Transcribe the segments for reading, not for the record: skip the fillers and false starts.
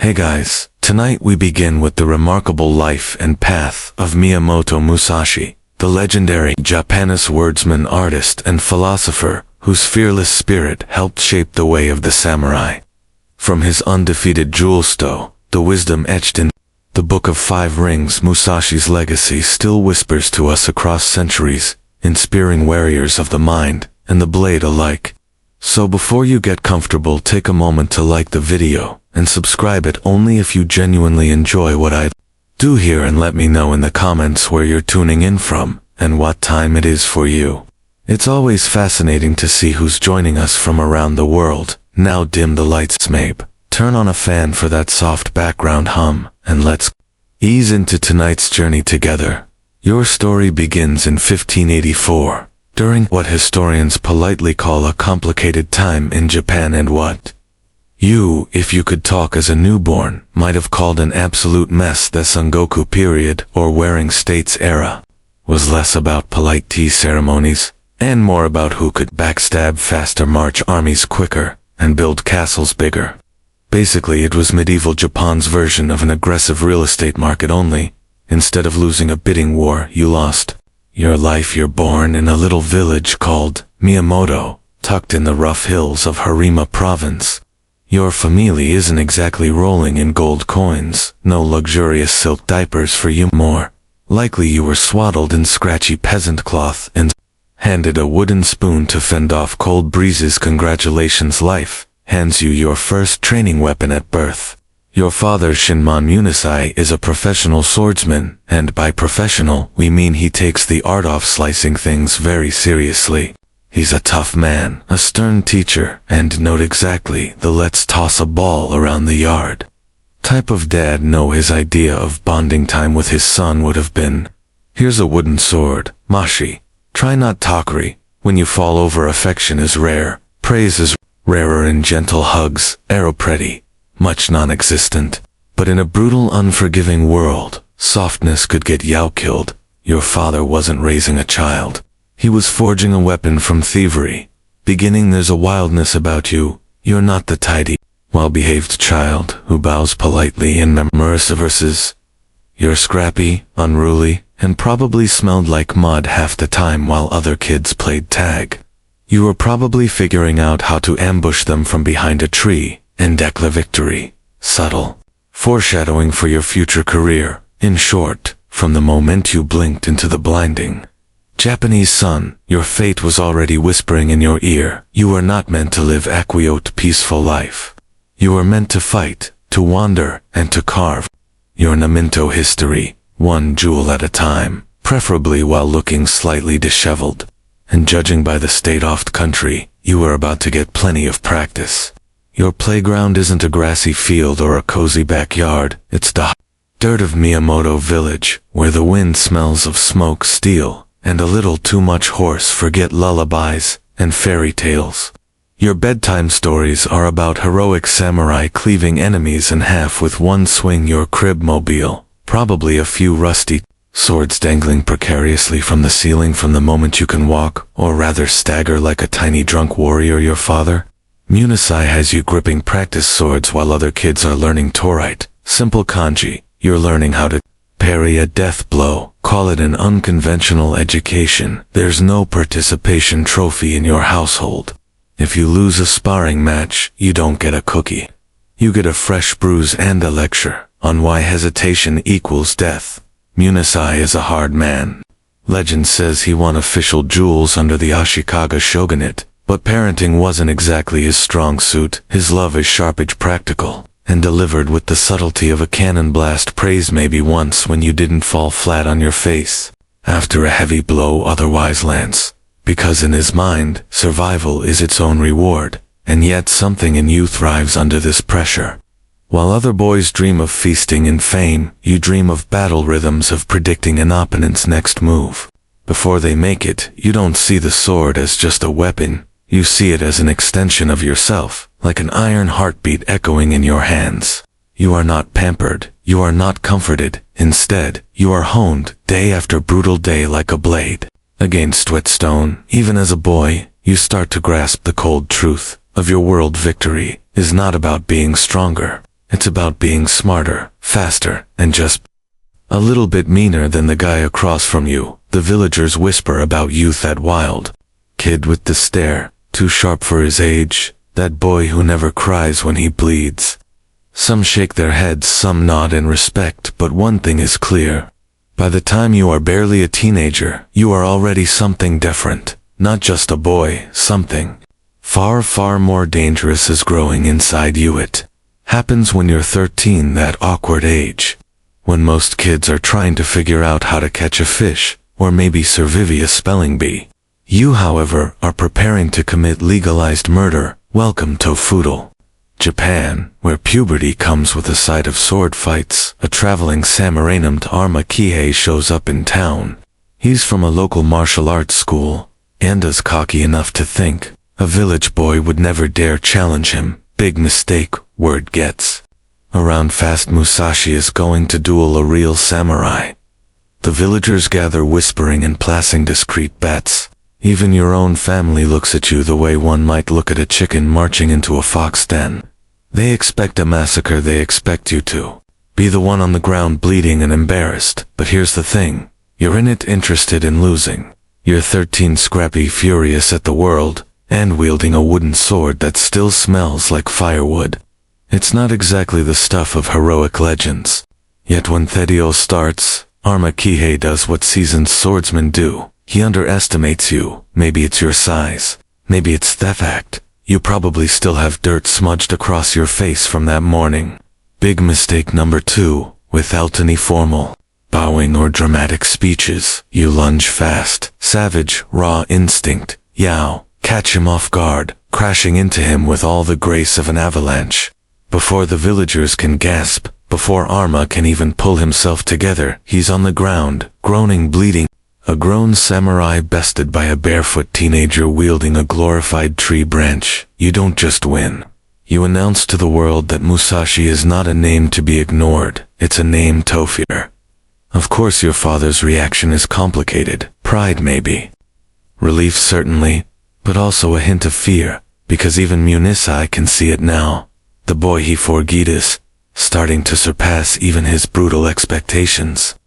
Hey guys, tonight we begin with the remarkable life and path of Miyamoto Musashi, the legendary Japanese swordsman, artist, and philosopher whose fearless spirit helped shape the way of the samurai. From his undefeated jewel stow, the wisdom etched in the Book of Five Rings, Musashi's legacy still whispers to us across centuries, inspiring warriors of the mind and the blade alike. So before you get comfortable, take a moment to like the video and subscribe it only if you genuinely enjoy what I do here, and let me know in the comments where you're tuning in from and what time it is for you. It's always fascinating to see who's joining us from around the world. Now dim the lights, maybe turn on a fan for that soft background hum, and let's ease into tonight's journey together. Your story begins in 1584, during what historians politely call a complicated time in Japan, and what you, if you could talk as a newborn, might have called an absolute mess. The Sengoku period, or Warring States era, was less about polite tea ceremonies and more about who could backstab faster, march armies quicker, and build castles bigger. Basically, it was medieval Japan's version of an aggressive real estate market, only instead of losing a bidding war, you lost your life. You're born in a little village called Miyamoto, tucked in the rough hills of Harima province. Your family isn't exactly rolling in gold coins, no luxurious silk diapers for you. More likely you were swaddled in scratchy peasant cloth and handed a wooden spoon to fend off cold breezes. Congratulations, life hands you your first training weapon at birth. Your father, Shinmon Musashi, is a professional swordsman, and by professional we mean he takes the art of slicing things very seriously. He's a tough man, a stern teacher, and note exactly the let's toss a ball around the yard type of dad. No, his idea of bonding time with his son would have been, here's a wooden sword, mashi. Try not takri. When you fall over, affection is rare, praise is rarer, and gentle hugs, arrow pretty much non-existent. But in a brutal, unforgiving world, softness could get you killed. Your father wasn't raising a child. He was forging a weapon from thievery. Beginning, there's a wildness about you. You're not the tidy, well-behaved child who bows politely in memorous verses. You're scrappy, unruly, and probably smelled like mud half the time while other kids played tag. You were probably figuring out how to ambush them from behind a tree and declare victory. Subtle foreshadowing for your future career. In short, from the moment you blinked into the blinding Japanese sun, your fate was already whispering in your ear. You were not meant to live a quiet, peaceful life. You were meant to fight, to wander, and to carve your Naminto history, one jewel at a time, preferably while looking slightly disheveled. And judging by the state-of country, you were about to get plenty of practice. Your playground isn't a grassy field or a cozy backyard, it's the dirt of Miyamoto village, where the wind smells of smoke, steel, and a little too much horse. Forget lullabies and fairy tales. Your bedtime stories are about heroic samurai cleaving enemies in half with one swing. Your crib mobile, probably a few rusty swords dangling precariously from the ceiling from the moment you can walk, or rather stagger like a tiny drunk warrior. Your father, Musashi, has you gripping practice swords while other kids are learning Torite, simple kanji. You're learning how to parry a death blow. Call it an unconventional education. There's no participation trophy in your household. If you lose a sparring match, you don't get a cookie. You get a fresh bruise and a lecture on why hesitation equals death. Musashi is a hard man. Legend says he won official jewels under the Ashikaga shogunate, but parenting wasn't exactly his strong suit. His love is sharp, practical, and delivered with the subtlety of a cannon blast. Praise maybe once when you didn't fall flat on your face after a heavy blow otherwise lands, because in his mind, survival is its own reward, and yet something in you thrives under this pressure. While other boys dream of feasting and fame, you dream of battle rhythms, of predicting an opponent's next move before they make it. You don't see the sword as just a weapon, you see it as an extension of yourself, like an iron heartbeat echoing in your hands. You are not pampered, you are not comforted. Instead, you are honed, day after brutal day, like a blade against whetstone. Even as a boy, you start to grasp the cold truth of your world. Victory is not about being stronger. It's about being smarter, faster, and just a little bit meaner than the guy across from you. The villagers whisper about youth, that wild kid with the stare, too sharp for his age, that boy who never cries when he bleeds. Some shake their heads, some nod in respect, but one thing is clear. By the time you are barely a teenager, you are already something different. Not just a boy, something far, far more dangerous is growing inside you. It happens when you're 13, that awkward age, when most kids are trying to figure out how to catch a fish, or maybe survive a spelling bee. You, however, are preparing to commit legalized murder. Welcome to feudal Japan, where puberty comes with a side of sword fights. A traveling samurai named Arma Kihei shows up in town. He's from a local martial arts school, and is cocky enough to think a village boy would never dare challenge him. Big mistake, word gets around fast. Musashi is going to duel a real samurai. The villagers gather, whispering and placing discreet bets. Even your own family looks at you the way one might look at a chicken marching into a fox den. They expect a massacre. They expect you to be the one on the ground bleeding and embarrassed. But here's the thing. You're in it interested in losing. You're 13, scrappy, furious at the world, and wielding a wooden sword that still smells like firewood. It's not exactly the stuff of heroic legends. Yet when Thedio starts, Arma Kihei does what seasoned swordsmen do. He underestimates you. Maybe it's your size. Maybe it's the fact you probably still have dirt smudged across your face from that morning. Big mistake number 2. Without any formal bowing or dramatic speeches, you lunge fast. Savage, raw instinct. Yow. Catch him off guard, crashing into him with all the grace of an avalanche. Before the villagers can gasp, before Arma can even pull himself together, he's on the ground, groaning, bleeding. A grown samurai bested by a barefoot teenager wielding a glorified tree branch. You don't just win. You announce to the world that Musashi is not a name to be ignored. It's a name to fear. Of course your father's reaction is complicated. Pride maybe. Relief certainly, but also a hint of fear, because even Munisai can see it now. The boy he forgot is starting to surpass even his brutal expectations.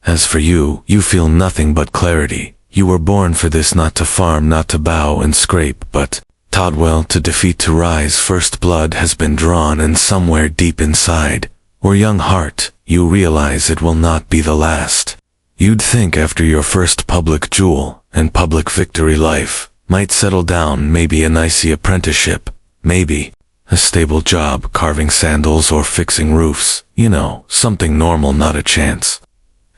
As for you, you feel nothing but clarity. You were born for this, not to farm, not to bow and scrape, but taught well to defeat, to rise. First blood has been drawn, and somewhere deep inside, or young heart, you realize it will not be the last. You'd think after your first public duel and public victory, life might settle down. Maybe a nice apprenticeship, maybe a stable job carving sandals or fixing roofs. You know, something normal. Not a chance.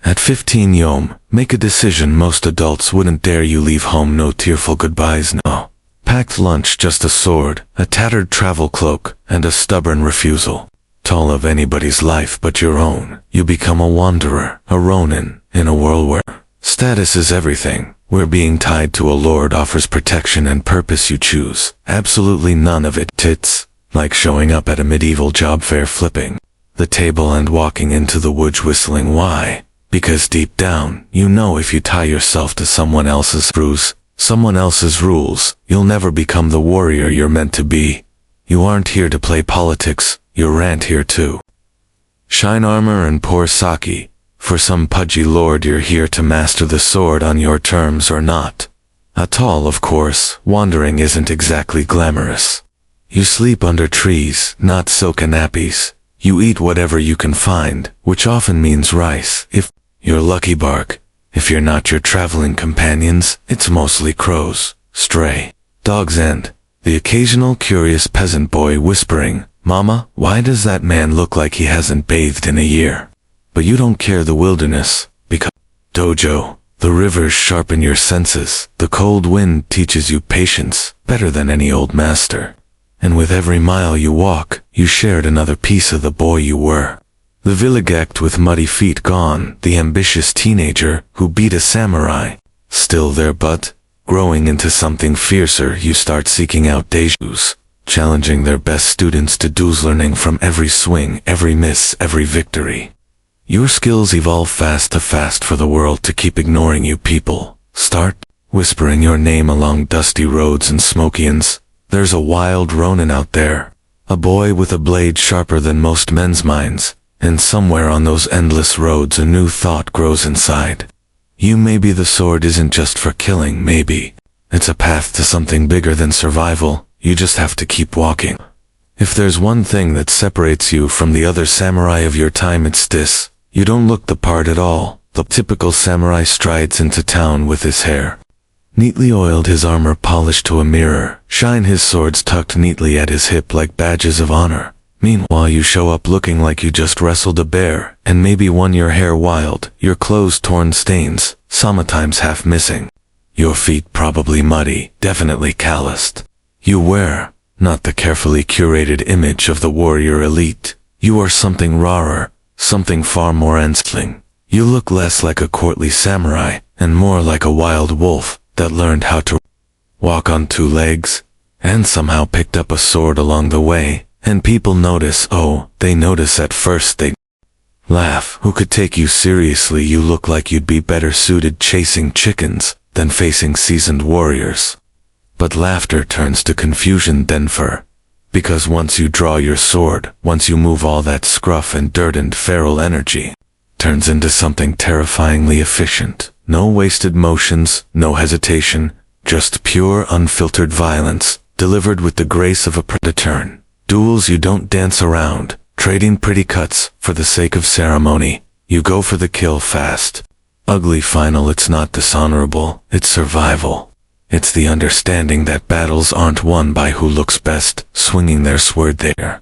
At 15, Yom, make a decision. Most adults wouldn't dare you leave home. No tearful goodbyes, no packed lunch, just a sword, a tattered travel cloak, and a stubborn refusal. Tall of anybody's life but your own. You become a wanderer, a ronin, in a world where status is everything, where being tied to a lord offers protection and purpose. You choose absolutely none of it. Tits, like showing up at a medieval job fair, flipping the table and walking into the woods whistling. Why? Because deep down, you know if you tie yourself to someone else's screws, someone else's rules, you'll never become the warrior you're meant to be. You aren't here to play politics, you're here to shine armor and pour sake. For some pudgy lord, you're here to master the sword on your terms or not. At all, of course, wandering isn't exactly glamorous. You sleep under trees, not silken nappies. You eat whatever you can find, which often means rice, if you're lucky, bark. If you're not, your traveling companions, it's mostly crows, stray dogs, and the occasional curious peasant boy whispering, "Mama, why does that man look like he hasn't bathed in a year?" But you don't care. The wilderness, because dojo, the rivers sharpen your senses, the cold wind teaches you patience better than any old master. And with every mile you walk, you shared another piece of the boy you were. The villagect with muddy feet gone, the ambitious teenager who beat a samurai, still there, but growing into something fiercer. You start seeking out dejus, challenging their best students to duels, learning from every swing, every miss, every victory. Your skills evolve fast, too fast for the world to keep ignoring you. People start whispering your name along dusty roads and smoky inns. There's a wild ronin out there, A boy with a blade sharper than most men's minds, and somewhere on those endless roads a new thought grows inside. Maybe the sword isn't just for killing, maybe it's a path to something bigger than survival. You just have to keep walking. If there's one thing that separates you from the other samurai of your time, it's this: you don't look the part at all. The typical samurai strides into town with his hair neatly oiled, his armor polished to a mirror, his swords tucked neatly at his hip like badges of honor. Meanwhile, you show up looking like you just wrestled a bear, and maybe won your hair wild, your clothes torn, stains, sometimes half missing. Your feet probably muddy, definitely calloused. You wear not the carefully curated image of the warrior elite. You are something rawer, something far more ensling. You look less like a courtly samurai, and more like a wild wolf that learned how to walk on two legs, and somehow picked up a sword along the way. And people notice. Oh, they notice. At first they laugh. Who could take you seriously? You look like you'd be better suited chasing chickens than facing seasoned warriors. But laughter turns to confusion then, because once you draw your sword, once you move, all that scruff and dirt and feral energy turns into something terrifyingly efficient. No wasted motions, no hesitation, just pure unfiltered violence, delivered with the grace of a predator. Duels you don't dance around, trading pretty cuts for the sake of ceremony. You go for the kill fast. Ugly final. It's not dishonorable, it's survival. It's the understanding that battles aren't won by who looks best, swinging their sword there.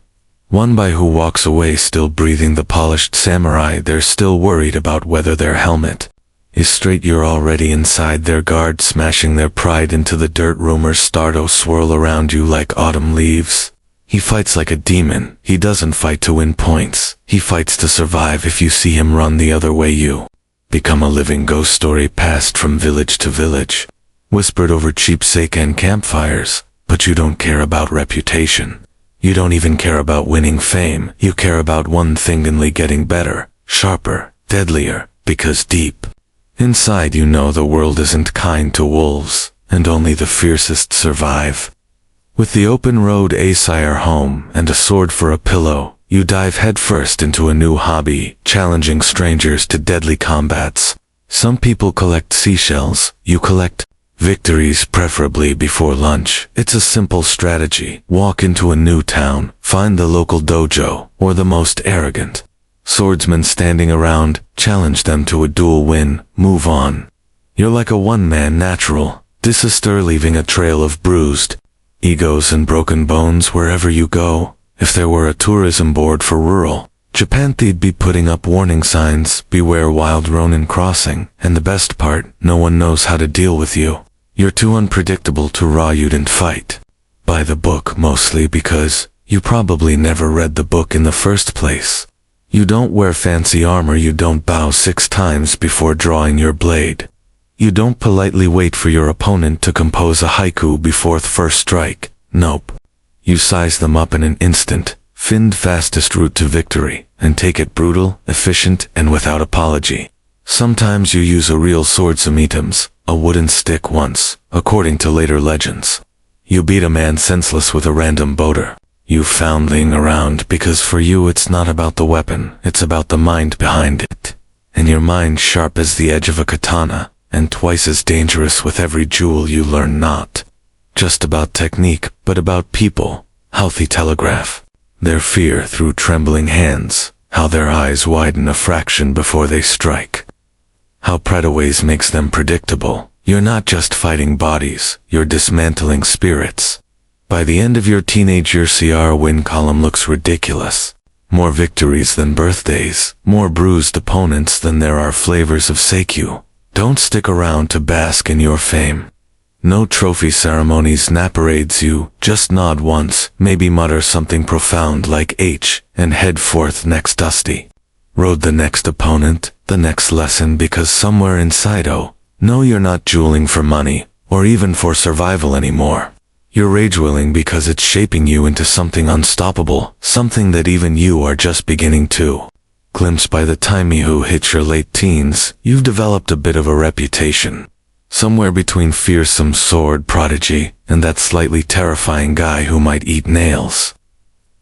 Won by who walks away still breathing. The polished samurai, they're still worried about whether their helmet is straight. You're already inside their guard, smashing their pride into the dirt. Rumors start to swirl around you like autumn leaves. He fights like a demon. He doesn't fight to win points. He fights to survive. If you see him run the other way, you become a living ghost story passed from village to village, whispered over cheap sake and campfires. But you don't care about reputation. You don't even care about winning fame. You care about one thing: only getting better, sharper, deadlier, because deep inside you know the world isn't kind to wolves, and only the fiercest survive. With the open road, a sire home, and a sword for a pillow, you dive headfirst into a new hobby, challenging strangers to deadly combats. Some people collect seashells. You collect victories, preferably before lunch. It's a simple strategy. Walk into a new town, find the local dojo, or the most arrogant swordsman standing around, challenge them to a duel, win, move on. You're like a one-man natural disaster, leaving a trail of bruised egos and broken bones wherever you go. If there were a tourism board for rural Japan, they'd be putting up warning signs: beware wild Ronin crossing. And the best part, no one knows how to deal with you. You're too unpredictable to raw. You didn't fight by the book, mostly because you probably never read the book in the first place. You don't wear fancy armor. You don't bow 6 times before drawing your blade. You don't politely wait for your opponent to compose a haiku before the first strike. Nope. You size them up in an instant, find fastest route to victory, and take it brutal, efficient, and without apology. Sometimes you use a real sword, some items, a wooden stick once, according to later legends. You beat a man senseless with a random boulder you found laying around, because for you it's not about the weapon, it's about the mind behind it. And your mind sharp as the edge of a katana, and twice as dangerous with every jewel you learn. Not just about technique, but about people. Healthy telegraph their fear through trembling hands, how their eyes widen a fraction before they strike, how predaways makes them predictable. You're not just fighting bodies, you're dismantling spirits. By the end of your teenage year, CR win column looks ridiculous. More victories than birthdays, more bruised opponents than there are flavors of seikyu. Don't stick around to bask in your fame. No trophy ceremonies, nap parades. You just nod once, maybe mutter something profound like H, and head forth next dusty road, the next opponent, the next lesson, because somewhere inside, oh, no, you're not dueling for money, or even for survival anymore. You're rage-willing because it's shaping you into something unstoppable, something that even you are just beginning to glimpse. By the time you hit your late teens, you've developed a bit of a reputation. Somewhere between fearsome sword prodigy and that slightly terrifying guy who might eat nails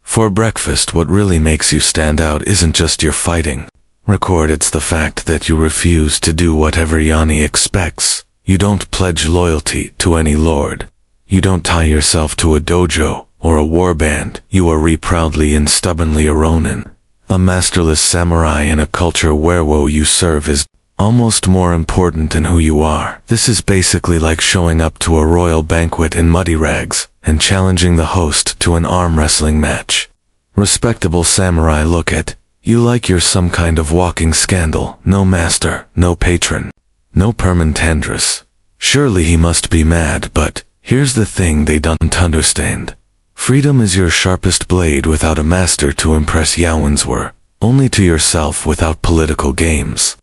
For breakfast, what really makes you stand out isn't just your fighting record, it's the fact that you refuse to do whatever Yanni expects. You don't pledge loyalty to any lord. You don't tie yourself to a dojo or a warband. You are proudly and stubbornly a ronin, a masterless samurai in a culture where what you serve is almost more important than who you are. This is basically like showing up to a royal banquet in muddy rags and challenging the host to an arm wrestling match. Respectable samurai look at you like you're some kind of walking scandal. No master, no patron, no permentandress. Surely he must be mad, but here's the thing they don't understand. Freedom is your sharpest blade without a master to impress Yaowanswer, only to yourself without political games.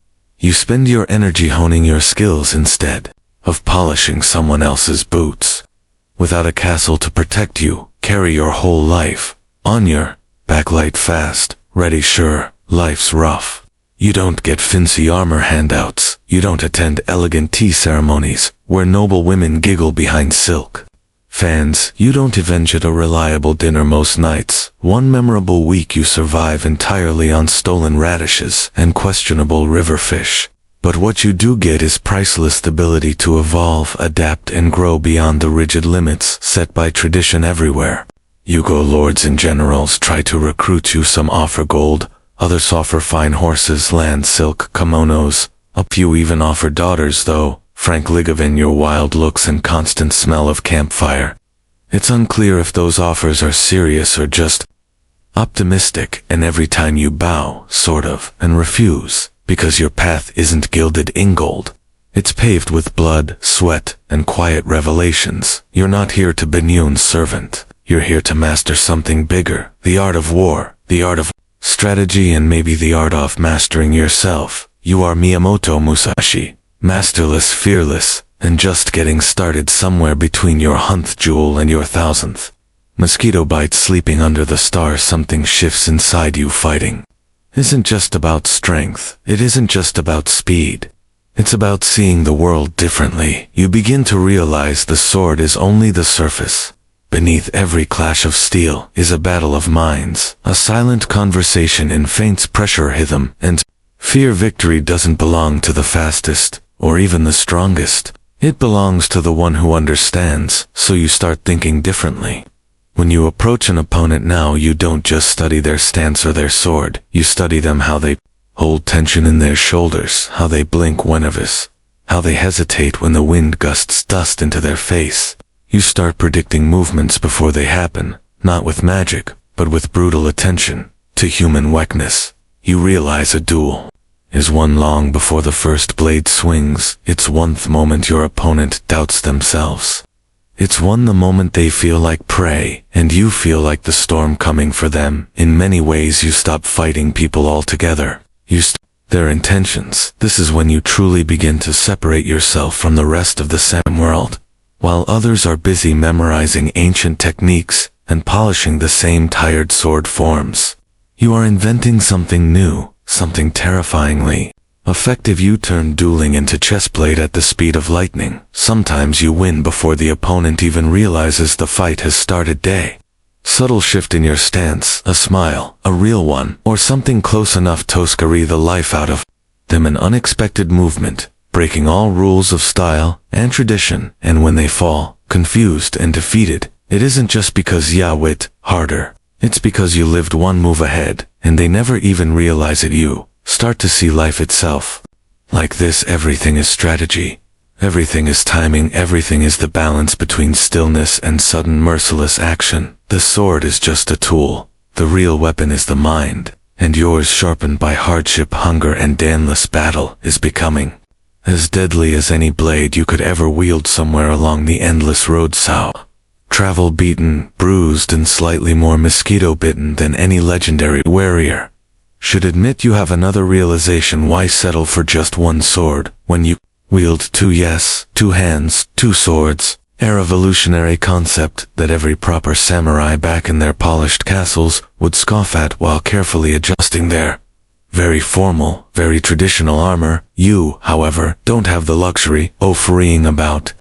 You spend your energy honing your skills instead of polishing someone else's boots. Without a castle to protect you, carry your whole life on your back, light fast, ready. Sure, life's rough. You don't get fancy armor handouts. You don't attend elegant tea ceremonies where noble women giggle behind silk fans. You don't even get a reliable dinner most nights. One memorable week you survive entirely on stolen radishes and questionable river fish. But what you do get is priceless ability to evolve, adapt, and grow beyond the rigid limits set by tradition everywhere. Yugo lords and generals try to recruit you. Some offer gold, others offer fine horses, land, silk, kimonos. A few even offer daughters, though frankly given your wild looks and constant smell of campfire, it's unclear if those offers are serious or just optimistic. And every time you bow, sort of, and refuse, because your path isn't gilded in gold. It's paved with blood, sweat, and quiet revelations. You're not here to be Nyun's servant. You're here to master something bigger. The art of war, the art of strategy, and maybe the art of mastering yourself. You are Miyamoto Musashi, masterless, fearless, and just getting started somewhere between your 100th jewel and your 1000th. Mosquito bite, sleeping under the stars. Something shifts inside you. Fighting isn't just about strength. It isn't just about speed. It's about seeing the world differently. You begin to realize the sword is only the surface. Beneath every clash of steel is a battle of minds, a silent conversation in faint pressure rhythm, and fear. Victory doesn't belong to the fastest, or even the strongest. It belongs to the one who understands, so you start thinking differently. When you approach an opponent now, you don't just study their stance or their sword, you study them, how they hold tension in their shoulders, how they blink when nervous, how they hesitate when the wind gusts dust into their face. You start predicting movements before they happen, not with magic, but with brutal attention to human weakness. You realize a duel is won long before the first blade swings. It's won the moment your opponent doubts themselves. It's won the moment they feel like prey, and you feel like the storm coming for them. In many ways, you stop fighting people altogether. You their intentions. This is when you truly begin to separate yourself from the rest of the Sam world. While others are busy memorizing ancient techniques and polishing the same tired sword forms, you are inventing something new, something terrifyingly effective. You turn dueling into chessplay at the speed of lightning. Sometimes you win before the opponent even realizes the fight has started. Subtle shift in your stance, a smile, a real one, or something close enough to scare the life out of them. An unexpected movement, breaking all rules of style and tradition, and when they fall, confused and defeated, it isn't just because you wit harder. It's because you lived one move ahead, and they never even realize it. You start to see life itself like this. Everything is strategy. Everything is timing. Everything is the balance between stillness and sudden merciless action. The sword is just a tool. The real weapon is the mind, and yours, sharpened by hardship, hunger, and endless battle, is becoming as deadly as any blade you could ever wield somewhere along the endless road. So travel beaten, bruised, and slightly more mosquito-bitten than any legendary warrior. Should admit you have another realization. Why settle for just one sword when you wield two? Yes, two hands, two swords. A revolutionary concept that every proper samurai back in their polished castles would scoff at while carefully adjusting their very formal, very traditional armor. You, however, don't have the luxury of worrying about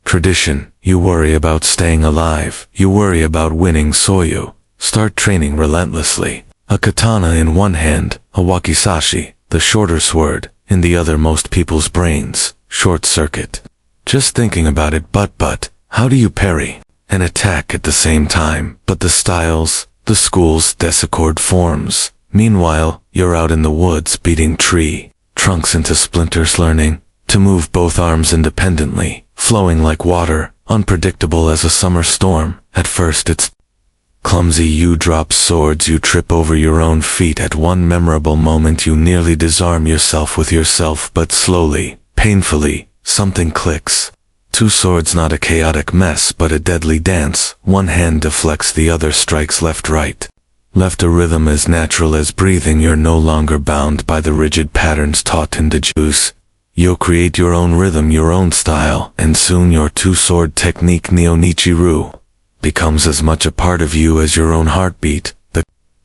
tradition. You worry about staying alive. You worry about winning. So you Start training relentlessly. A katana in one hand, a wakizashi, the shorter sword, in the other. Most people's brains short circuit. Just thinking about it. But, how do you parry an attack at the same time? But the styles, the school's discord forms. Meanwhile, you're out in the woods beating tree trunks into splinters, learning to move both arms independently, flowing like water, unpredictable as a summer storm. At first it's clumsy, you drop swords, you trip over your own feet. At one memorable moment you nearly disarm yourself with yourself, but slowly, painfully, something clicks. Two swords, not a chaotic mess, but a deadly dance. One hand deflects, the other strikes left, right. Left, a rhythm as natural as breathing. You're no longer bound by the rigid patterns taught in the Jews. You'll create your own rhythm, your own style, and soon your two-sword technique, Neo-Nichiru, becomes as much a part of you as your own heartbeat. The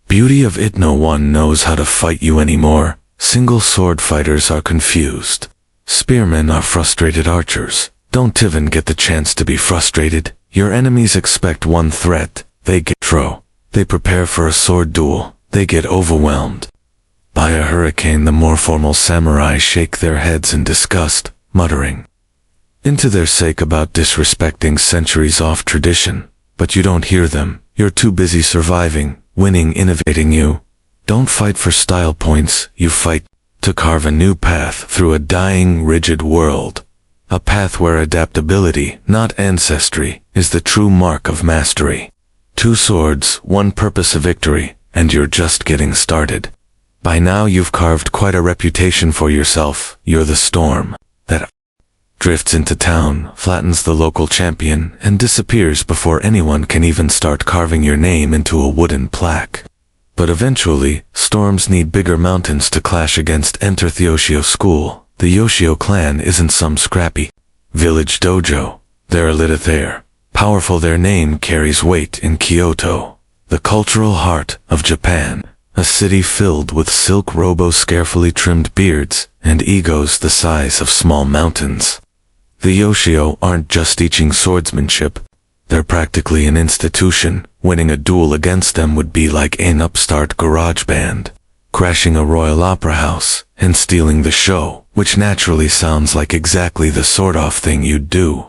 beauty of it, no one knows how to fight you anymore. Single sword fighters are confused. Spearmen are frustrated archers. Don't even get the chance to be frustrated. Your enemies expect one threat. They get throw. They prepare for a sword duel. They get overwhelmed by a hurricane. The more formal samurai shake their heads in disgust, muttering into their sake about disrespecting centuries-old tradition. But you don't hear them. You're too busy surviving, winning, innovating. You don't fight for style points. You fight to carve a new path through a dying, rigid world. A path where adaptability, not ancestry, is the true mark of mastery. Two swords, one purpose, of victory, and you're just getting started. By now you've carved quite a reputation for yourself. You're the storm that drifts into town, flattens the local champion, and disappears before anyone can even start carving your name into a wooden plaque. But eventually, storms need bigger mountains to clash against. Enter the Yoshio school. The Yoshio clan isn't some scrappy village dojo. They're elite there. Powerful, their name carries weight in Kyoto, the cultural heart of Japan. A city filled with silk robos, carefully trimmed beards, and egos the size of small mountains. The Yoshio aren't just teaching swordsmanship. They're practically an institution. Winning a duel against them would be like an upstart garage band crashing a royal opera house and stealing the show, which naturally sounds like exactly the sort-of thing you'd do.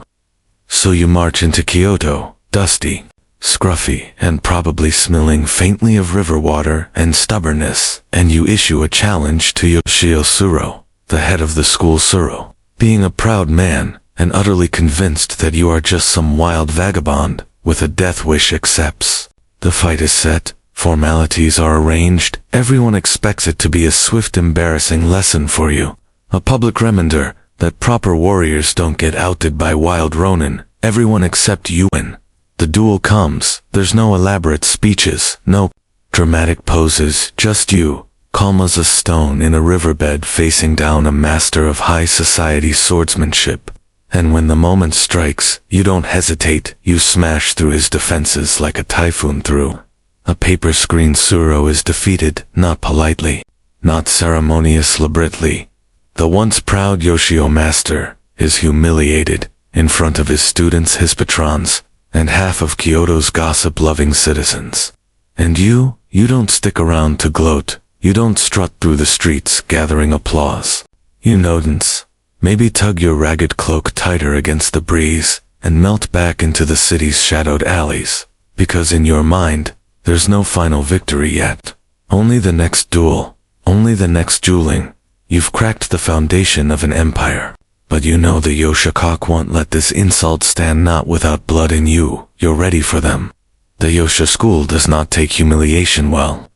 So you march into Kyoto, dusty, scruffy, and probably smelling faintly of river water and stubbornness, and you issue a challenge to Yoshio Suro, the head of the school. Suro, being a proud man and utterly convinced that you are just some wild vagabond with a death wish, accepts. The fight is set, formalities are arranged, everyone expects it to be a swift, embarrassing lesson for you. A public reminder that proper warriors don't get outed by wild ronin. Everyone except you win. The duel comes. There's no elaborate speeches, no dramatic poses, just you, calm as a stone in a riverbed facing down a master of high society swordsmanship. And when the moment strikes, you don't hesitate. You smash through his defenses like a typhoon through a paper screen. Suro is defeated, not politely, not ceremoniously. The once proud Yoshio master is humiliated in front of his students, his patrons, and half of Kyoto's gossip-loving citizens. And you don't stick around to gloat. You don't strut through the streets gathering applause. You notice, maybe tug your ragged cloak tighter against the breeze and melt back into the city's shadowed alleys, because in your mind, there's no final victory yet. Only the next duel, only the next dueling. You've cracked the foundation of an empire. But you know the Yoshikok won't let this insult stand, not without blood in you. You're ready for them. The Yosha school does not take humiliation well.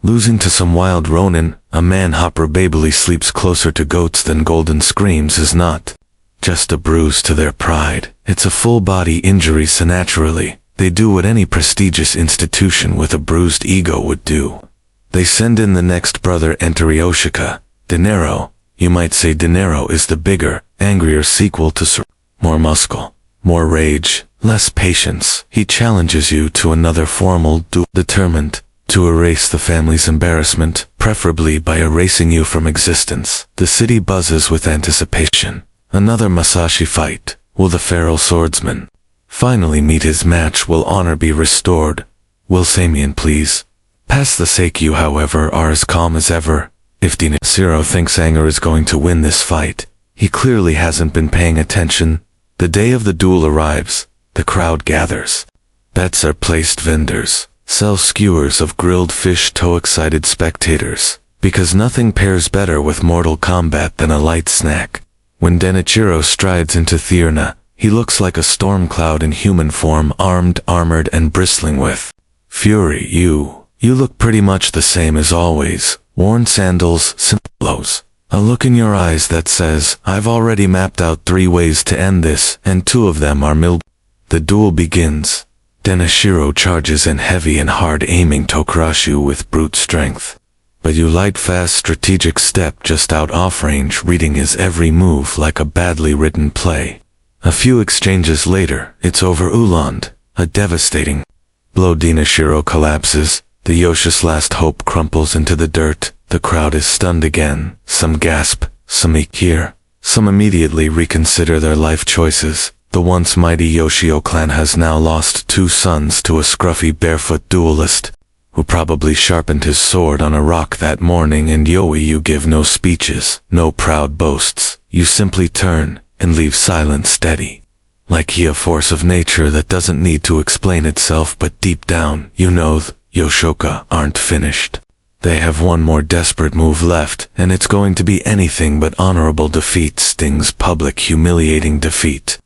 Losing to some wild ronin, a man-hopper babily sleeps closer to goats than golden screams, is not just a bruise to their pride. It's a full-body injury, so naturally, they do what any prestigious institution with a bruised ego would do. They send in the next brother. Enter Yoshika. Dinero. You might say Dinero is the bigger, angrier sequel to more muscle, more rage, less patience. He challenges you to another formal duel, determined to erase the family's embarrassment, preferably by erasing you from existence. The city buzzes with anticipation. Another Musashi fight. Will the feral swordsman finally meet his match? Will honor be restored? Will Samian please? Past the sake you however are as calm as ever. If Dinashiro thinks anger is going to win this fight, he clearly hasn't been paying attention. The day of the duel arrives. The crowd gathers. Bets are placed. Vendors sell skewers of grilled fish to excited spectators, because nothing pairs better with Mortal Kombat than a light snack. When Denichiro strides into the arena, he looks like a storm cloud in human form, armed, armored, and bristling with fury. You look pretty much the same as always. Worn sandals, simplos. A look in your eyes that says, I've already mapped out 3 ways to end this, and 2 of them are mild. The duel begins. Denichiro charges in heavy and hard, aiming to crush you with brute strength. But you light fast strategic step just out off range, reading his every move like a badly written play. A few exchanges later, it's over. Uland, a devastating blow. Denichiro collapses. The Yoshi's last hope crumples into the dirt. The crowd is stunned again. Some gasp, some hear, some immediately reconsider their life choices. The once mighty Yoshio clan has now lost 2 sons to a scruffy barefoot duelist, who probably sharpened his sword on a rock that morning. And Yoi, you give no speeches, no proud boasts. You simply turn and leave silence steady. Like he a force of nature that doesn't need to explain itself, but deep down, you know Yoshoka aren't finished. They have one more desperate move left, and it's going to be anything but honorable defeat. Sting's public humiliating defeat.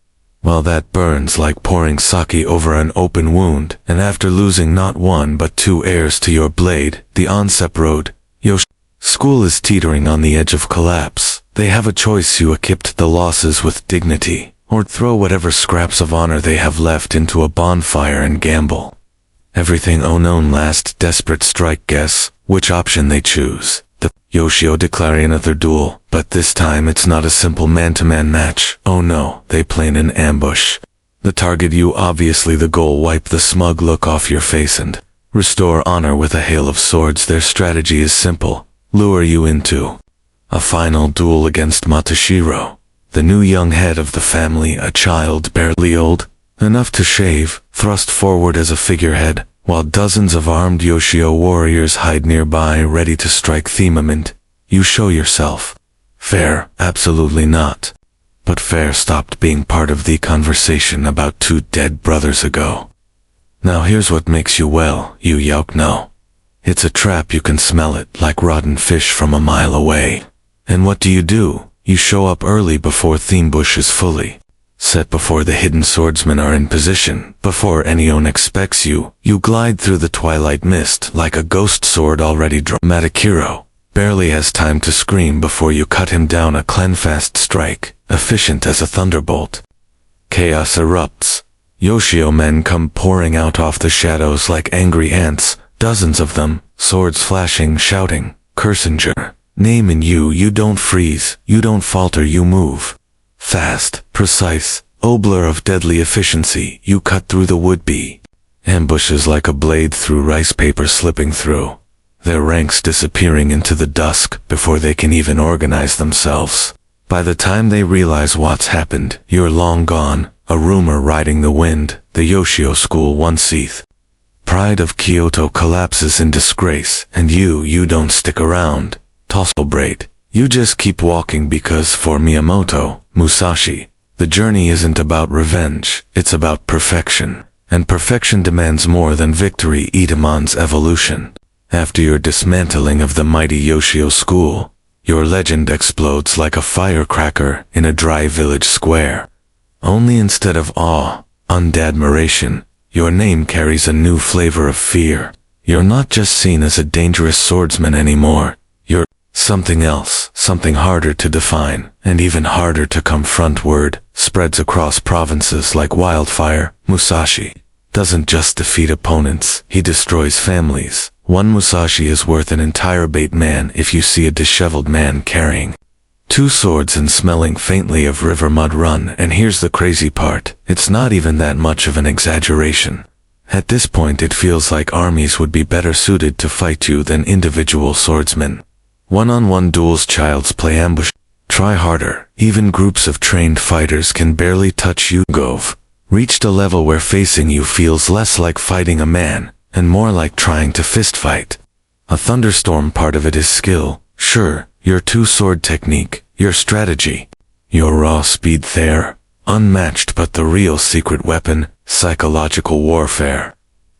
Well, that burns like pouring sake over an open wound, and after losing not 1 but 2 heirs to your blade, the onset road, school is teetering on the edge of collapse. They have a choice: you accept the losses with dignity, or throw whatever scraps of honor they have left into a bonfire and gamble everything. Oh no, last desperate strike. Guess which option they choose. The Yoshio declare another duel, but this time it's not a simple man-to-man match. Oh no, they plan an ambush. The target you, obviously the goal. Wipe the smug look off your face and restore honor with a hail of swords. Their strategy is simple: lure you into a final duel against Matashiro, the new young head of the family, a child barely old enough to shave, thrust forward as a figurehead, while dozens of armed Yoshio warriors hide nearby, ready to strike. The moment you show yourself fair, absolutely not. But fair stopped being part of the conversation about 2 dead brothers ago. Now here's what makes you you yauk know. It's a trap. You can smell it like rotten fish from a mile away. And what do? You show up early before the ambush is fully set, before the hidden swordsmen are in position, before anyone expects you. You glide through the twilight mist like a ghost sword already drawn. Matashiro barely has time to scream before you cut him down. A clean-fast strike, efficient as a thunderbolt. Chaos erupts. Yoshio men come pouring out of the shadows like angry ants, dozens of them, swords flashing, shouting, cursing your name. And you don't freeze, you don't falter, you move fast, precise, blur of deadly efficiency. You cut through the would-be ambushes like a blade through rice paper, slipping through their ranks, disappearing into the dusk before they can even organize themselves. By the time they realize what's happened, you're long gone, a rumor riding the wind. The Yoshio school, one seeth pride of Kyoto, collapses in disgrace, and you don't stick around to celebrate. You just keep walking, because for Miyamoto Musashi, the journey isn't about revenge, it's about perfection. And perfection demands more than victory. Itamon's evolution. After your dismantling of the mighty Yoshio school, your legend explodes like a firecracker in a dry village square. Only instead of awe and admiration, your name carries a new flavor of fear. You're not just seen as a dangerous swordsman anymore. You're something else, something harder to define, and even harder to confront. Word spreads across provinces like wildfire. Musashi doesn't just defeat opponents, he destroys families. One Musashi is worth an entire man. If you see a disheveled man carrying 2 swords and smelling faintly of river mud, run. And here's the crazy part, it's not even that much of an exaggeration. At this point it feels like armies would be better suited to fight you than individual swordsmen. One-on-one duels, child's play, ambush. Try harder, even groups of trained fighters can barely touch you. Gove reached a level where facing you feels less like fighting a man and more like trying to fistfight. A thunderstorm part of it is skill, sure, your two-sword technique, your strategy, your raw speed there, unmatched, but the real secret weapon, psychological warfare.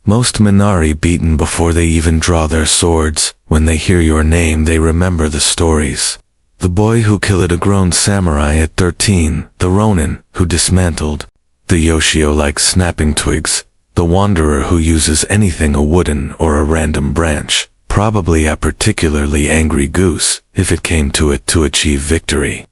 Most Minari beaten before they even draw their swords. When they hear your name they remember the stories. The boy who killed a grown samurai at 13, the Ronin who dismantled the Yoshio like snapping twigs, the wanderer who uses anything, a wooden or a random branch, probably a particularly angry goose, if it came to it, to achieve victory.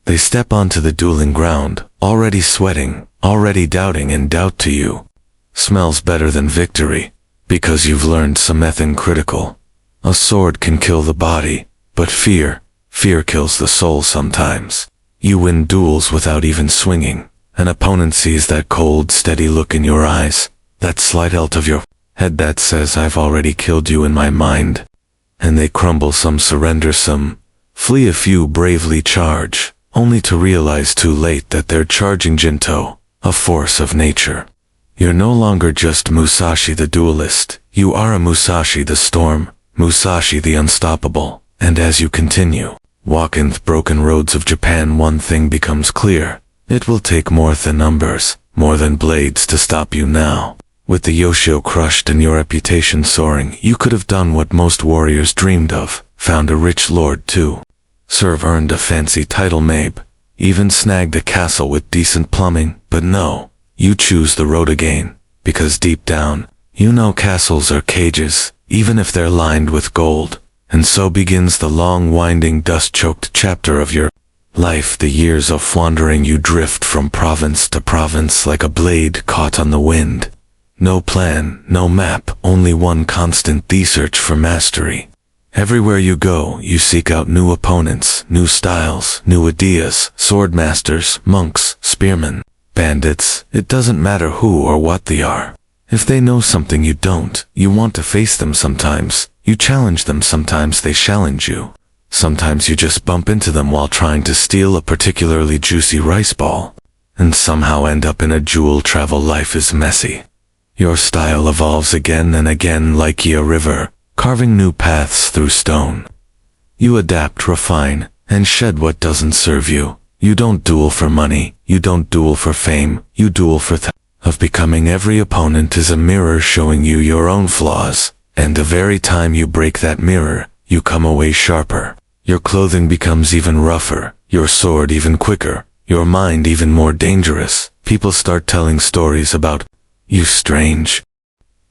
They step onto the dueling ground, already sweating, already doubting, and doubt to you smells better than victory, because you've learned something critical. A sword can kill the body, but fear kills the soul sometimes. You win duels without even swinging. An opponent sees that cold, steady look in your eyes, that slight tilt of your head that says, "I've already killed you in my mind." And they crumble, some surrender, some flee, a few bravely charge, only to realize too late that they're charging Jinto, a force of nature. You're no longer just Musashi the duelist, you are a Musashi the storm, Musashi the unstoppable. And as you continue, walking the broken roads of Japan, one thing becomes clear. It will take more than numbers, more than blades to stop you now. With the Yoshio crushed and your reputation soaring, you could have done what most warriors dreamed of, found a rich lord too. Earned a fancy title, maybe, even snagged a castle with decent plumbing, but no. You choose the road again, because deep down, you know castles are cages, even if they're lined with gold. And so begins the long, winding, dust-choked chapter of your life. The years of wandering, you drift from province to province like a blade caught on the wind. No plan, no map, only one constant, the search for mastery. Everywhere you go, you seek out new opponents, new styles, new ideas, swordmasters, monks, spearmen, bandits. It doesn't matter who or what they are. If they know something you don't, you want to face them sometimes. You challenge them, sometimes they challenge you. Sometimes you just bump into them while trying to steal a particularly juicy rice ball, and somehow end up in a jewel travel. Life is messy. Your style evolves again and again like a river, carving new paths through stone. You adapt, refine, and shed what doesn't serve you. You don't duel for money, you don't duel for fame, you duel for of becoming. Every opponent is a mirror showing you your own flaws, and the very time you break that mirror, you come away sharper. Your clothing becomes even rougher, your sword even quicker, your mind even more dangerous. People start telling stories about you, strange,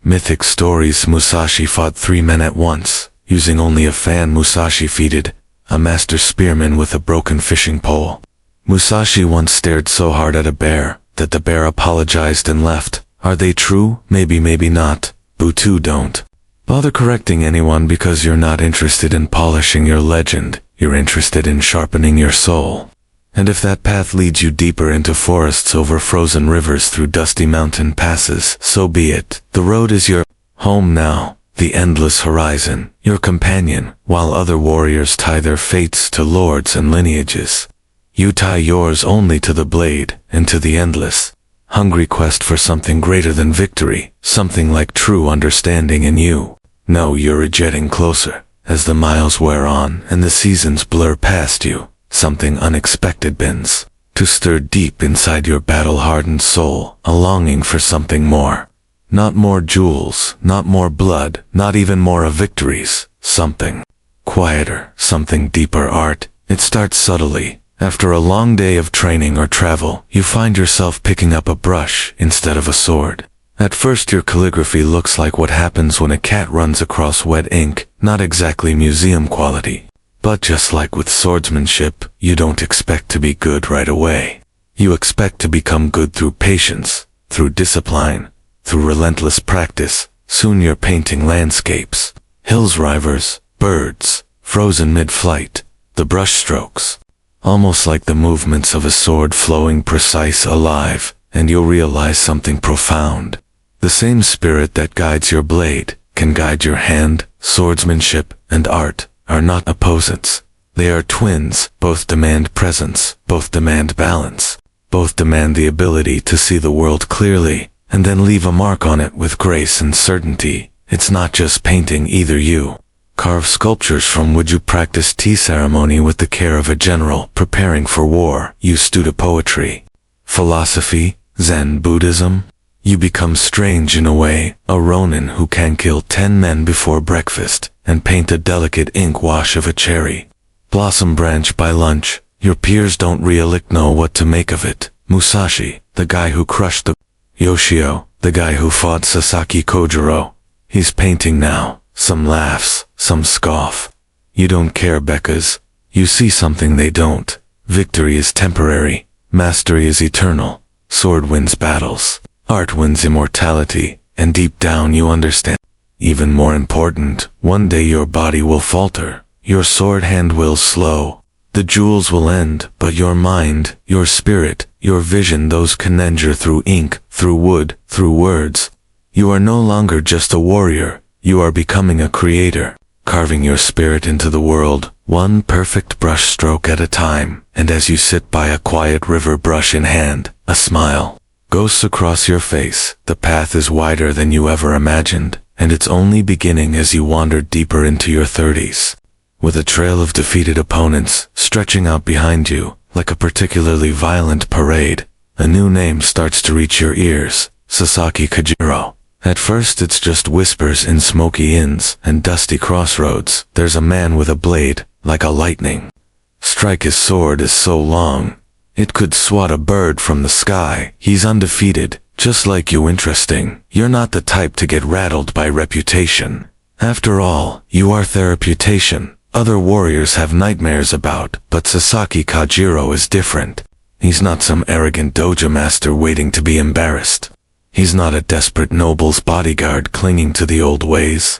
mythic stories. Musashi fought 3 men at once, using only a fan. Musashi defeated a master spearman with a broken fishing pole. Musashi once stared so hard at a bear that the bear apologized and left. Are they true? Maybe, maybe not. Butu, don't bother correcting anyone, because you're not interested in polishing your legend, you're interested in sharpening your soul. And if that path leads you deeper into forests, over frozen rivers, through dusty mountain passes, so be it. The road is your home now, the endless horizon, your companion, while other warriors tie their fates to lords and lineages. You tie yours only to the blade, and to the endless, hungry quest for something greater than victory, something like true understanding in you. No, you're jetting closer, as the miles wear on and the seasons blur past you. Something unexpected bends to stir deep inside your battle-hardened soul, a longing for something more. Not more jewels, not more blood, not even more of victories. Something quieter, something deeper. Art. It starts subtly. After a long day of training or travel, you find yourself picking up a brush instead of a sword. At first your calligraphy looks like what happens when a cat runs across wet ink, not exactly museum quality. But just like with swordsmanship, you don't expect to be good right away. You expect to become good through patience, through discipline, through relentless practice. Soon you're painting landscapes, hills, rivers, birds, frozen mid-flight, the brush strokes, almost like the movements of a sword, flowing, precise, alive, and you'll realize something profound. The same spirit that guides your blade can guide your hand. Swordsmanship and art are not opposites. They are twins. Both demand presence, both demand balance, both demand the ability to see the world clearly, and then leave a mark on it with grace and certainty. It's not just painting either. You carve sculptures from wood. You practice tea ceremony with the care of a general preparing for war. You study poetry, philosophy, Zen, Buddhism. You become strange in a way, a ronin who can kill 10 men before breakfast and paint a delicate ink wash of a cherry blossom branch by lunch. Your peers don't really know what to make of it. Musashi, the guy who crushed the Yoshio, the guy who fought Sasaki Kojiro. He's painting now. Some laughs, some scoff. You don't care because you see something they don't. Victory is temporary. Mastery is eternal. Sword wins battles. Art wins immortality. And deep down you understand. Even more important, one day your body will falter. Your sword hand will slow. The jewels will end, but your mind, your spirit, your vision, those can endure through ink, through wood, through words. You are no longer just a warrior. You are becoming a creator, carving your spirit into the world, one perfect brush stroke at a time. And as you sit by a quiet river, brush in hand, a smile goes across your face. The path is wider than you ever imagined, and it's only beginning as you wander deeper into your 30s. With a trail of defeated opponents stretching out behind you, like a particularly violent parade, a new name starts to reach your ears, Sasaki Kojiro. At first it's just whispers in smoky inns and dusty crossroads. There's a man with a blade, like a lightning strike. His sword is so long, it could swat a bird from the sky. He's undefeated, just like you. Interesting. You're not the type to get rattled by reputation. After all, you are their reputation. Other warriors have nightmares about, but Sasaki Kojiro is different. He's not some arrogant dojo master waiting to be embarrassed. He's not a desperate noble's bodyguard clinging to the old ways.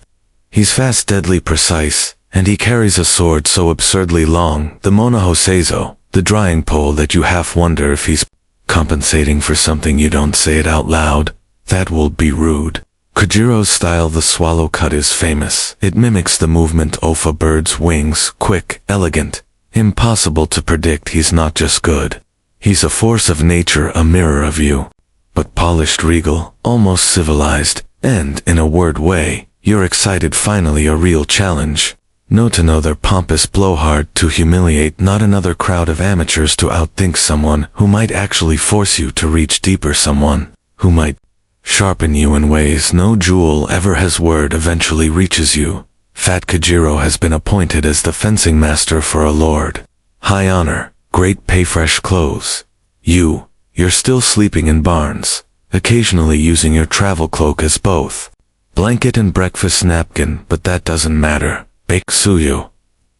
He's fast, deadly precise, and he carries a sword so absurdly long, the monohoseizo, the drying pole, that you half wonder if he's compensating for something. You don't say it out loud. That will be rude. Kojiro's style, the swallow cut, is famous. It mimics the movement of a bird's wings, quick, elegant, impossible to predict. He's not just good. He's a force of nature, a mirror of you. But polished, regal, almost civilized, and, in a word way, you're excited. Finally a real challenge. No to know their pompous blowhard, to humiliate not another crowd of amateurs, to outthink someone who might actually force you to reach deeper, someone who might sharpen you in ways no jewel ever has. Word eventually reaches you. Fat Kojiro has been appointed as the fencing master for a lord. High honor, great pay, fresh clothes. You're still sleeping in barns, occasionally using your travel cloak as both blanket and breakfast napkin, but that doesn't matter. Bakusuyo.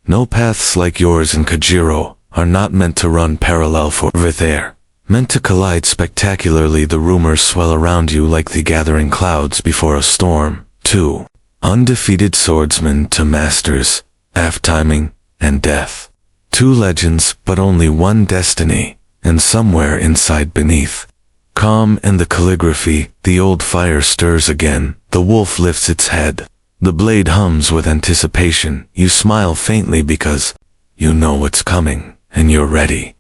No paths like yours and Kojiro are not meant to run parallel for there. Meant to collide spectacularly. The rumors swell around you like the gathering clouds before a storm. 2 undefeated swordsmen to masters, timing, and death. 2 legends, but only one destiny, and somewhere inside, beneath calm and the calligraphy, the old fire stirs again. The wolf lifts its head. The blade hums with anticipation. You smile faintly because you know what's coming, and you're ready.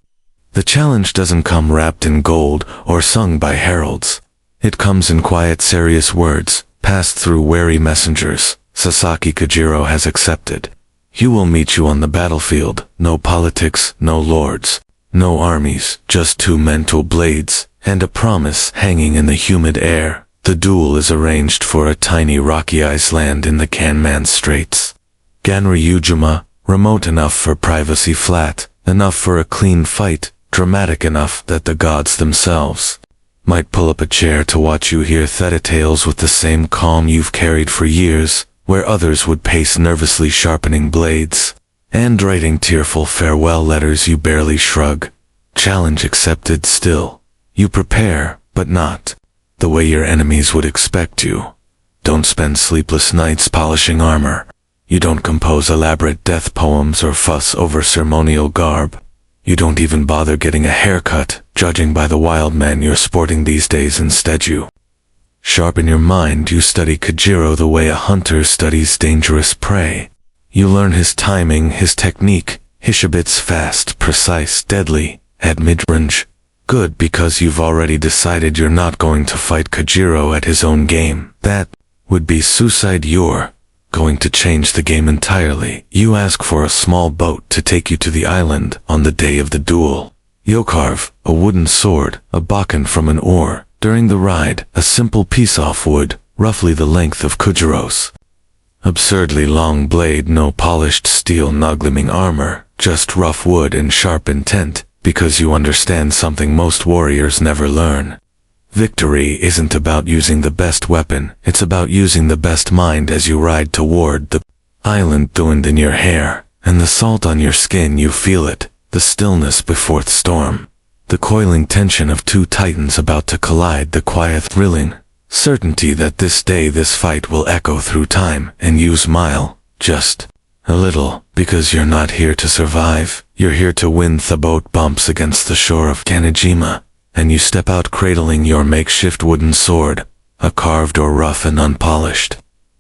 The challenge doesn't come wrapped in gold or sung by heralds. It comes in quiet, serious words, passed through wary messengers. Sasaki Kojiro has accepted. He will meet you on the battlefield. No politics, no lords, no armies, just 2 mental blades, and a promise hanging in the humid air. The duel is arranged for a tiny rocky island in the Kanman Straits. Ganryujima, remote enough for privacy, flat enough for a clean fight, dramatic enough that the gods themselves might pull up a chair to watch you hear theta tales with the same calm you've carried for years, where others would pace nervously sharpening blades and writing tearful farewell letters. You barely shrug. Challenge accepted. Still, you prepare, but not the way your enemies would expect you. Don't spend sleepless nights polishing armor. You don't compose elaborate death poems or fuss over ceremonial garb. You don't even bother getting a haircut, judging by the wild man you're sporting these days. Instead you sharpen your mind. You study Kojiro the way a hunter studies dangerous prey. You learn his timing, his technique, his shabits, fast, precise, deadly, at mid-range. Good, because you've already decided you're not going to fight Kojiro at his own game. That would be suicide. You're going to change the game entirely. You ask for a small boat to take you to the island on the day of the duel. You'll carve a wooden sword, a bakken from an oar. During the ride, a simple piece of wood, roughly the length of Kujiro's absurdly long blade, no polished steel, no gleaming armor, just rough wood and sharp intent, because you understand something most warriors never learn. Victory isn't about using the best weapon, it's about using the best mind. As you ride toward the island, the wind in your hair, and the salt on your skin, you feel it, the stillness before the storm. The coiling tension of two titans about to collide, the quiet thrilling certainty that this day, this fight will echo through time, and you smile, just a little, because you're not here to survive, you're here to win. The boat bumps against the shore of Kanejima, and you step out cradling your makeshift wooden sword, a carved or rough and unpolished,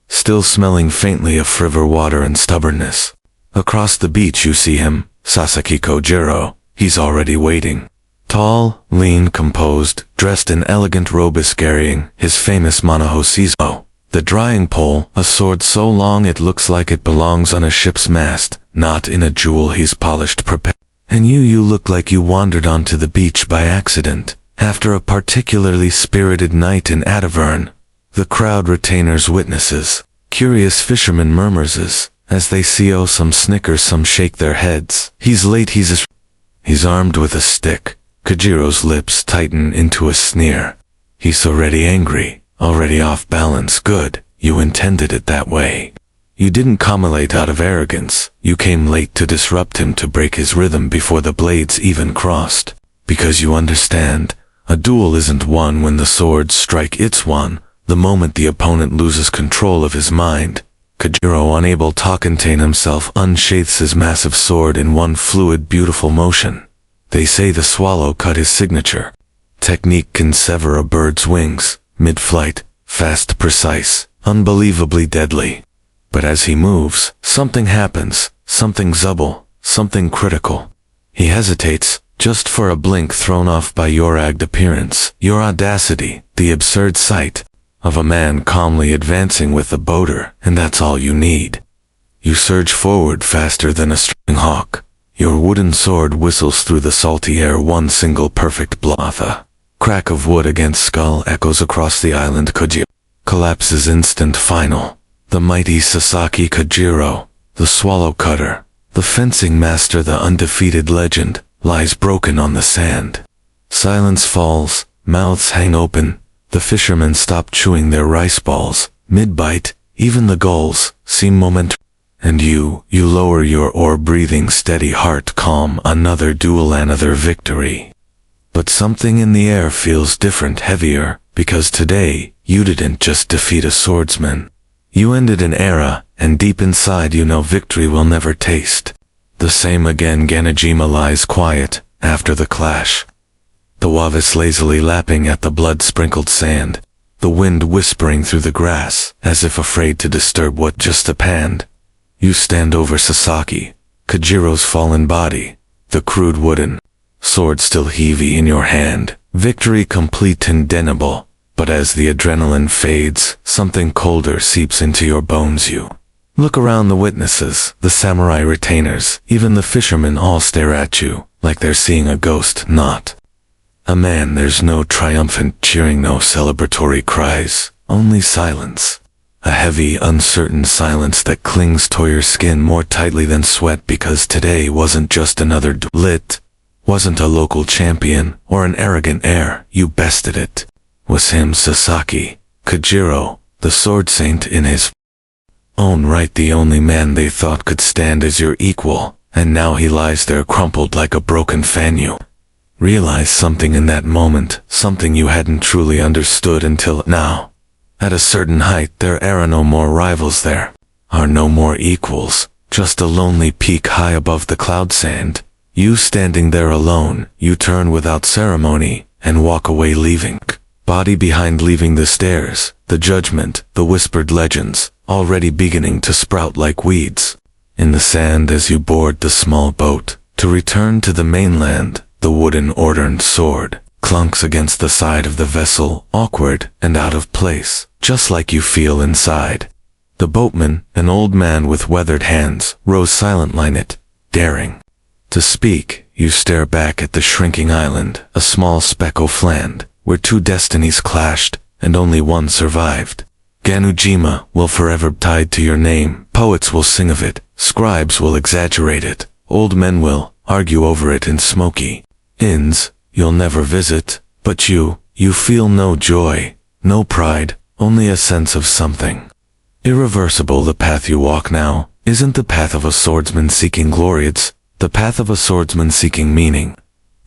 still smelling faintly of river water and stubbornness. Across the beach you see him, Sasaki Kojiro. He's already waiting. Tall, lean, composed, dressed in elegant robes, carrying his famous Monohosizo, the drying pole, a sword so long it looks like it belongs on a ship's mast, not in a jewel he's polished prepared. And you look like you wandered onto the beach by accident, after a particularly spirited night in Atavern. The crowd retainers, witnesses, curious fishermen murmurs as they see. Oh, some snickers, some shake their heads. He's late, he's armed with a stick. Kojiro's lips tighten into a sneer. He's already angry, already off balance. Good, you intended it that way. You didn't come late out of arrogance. You came late to disrupt him, to break his rhythm before the blades even crossed. Because you understand, a duel isn't won when the swords strike, it's won the moment the opponent loses control of his mind. Kojiro, unable to contain himself, unsheathes his massive sword in one fluid, beautiful motion. They say the swallow cut his signature. Technique can sever a bird's wings, mid-flight, fast, precise, unbelievably deadly. But as he moves, something happens, something subtle, something critical. He hesitates, just for a blink, thrown off by your agged appearance, your audacity, the absurd sight of a man calmly advancing with a boater, and that's all you need. You surge forward faster than a strutting hawk. Your wooden sword whistles through the salty air, one single perfect blow. The crack of wood against skull echoes across the island. Kojiro collapses, instant final. The mighty Sasaki Kojiro, the swallow cutter, the fencing master, the undefeated legend, lies broken on the sand. Silence falls, mouths hang open, the fishermen stop chewing their rice balls, mid-bite, even the gulls seem momentary. And you lower your oar, breathing steady, heart calm. Another duel, another victory. But something in the air feels different, heavier, because today, you didn't just defeat a swordsman. You ended an era, and deep inside you know victory will never taste the same again. Kanejima lies quiet, after the clash. The waves lazily lapping at the blood-sprinkled sand, the wind whispering through the grass, as if afraid to disturb what just happened. You stand over Sasaki, Kojiro's fallen body, the crude wooden sword still heavy in your hand. Victory complete, indeniable. But as the adrenaline fades, something colder seeps into your bones. You look around, the witnesses, the samurai retainers, even the fishermen, all stare at you, like they're seeing a ghost, not a man. There's no triumphant cheering, no celebratory cries, only silence. A heavy, uncertain silence that clings to your skin more tightly than sweat, because today wasn't just another duel. Wasn't a local champion, or an arrogant heir. You bested it. Was him, Sasaki Kojiro, the sword saint in his own right, the only man they thought could stand as your equal, and now he lies there crumpled like a broken fan. You realize something in that moment, something you hadn't truly understood until now. At a certain height there are no more rivals, there are no more equals, just a lonely peak high above the cloud sand. You standing there alone, you turn without ceremony, and walk away, leaving body behind, leaving the stairs, the judgment, the whispered legends, already beginning to sprout like weeds in the sand as you board the small boat, to return to the mainland, the wooden ordered sword clunks against the side of the vessel, awkward and out of place, just like you feel inside. The boatman, an old man with weathered hands, rose silently in it, daring to speak. You stare back at the shrinking island, a small speck of land, where two destinies clashed, and only one survived. Ganujima will forever be tied to your name. Poets will sing of it, scribes will exaggerate it, old men will argue over it in smoky inns you'll never visit, but you feel no joy, no pride, only a sense of something irreversible. The path you walk now isn't the path of a swordsman seeking glory, it's the path of a swordsman seeking meaning.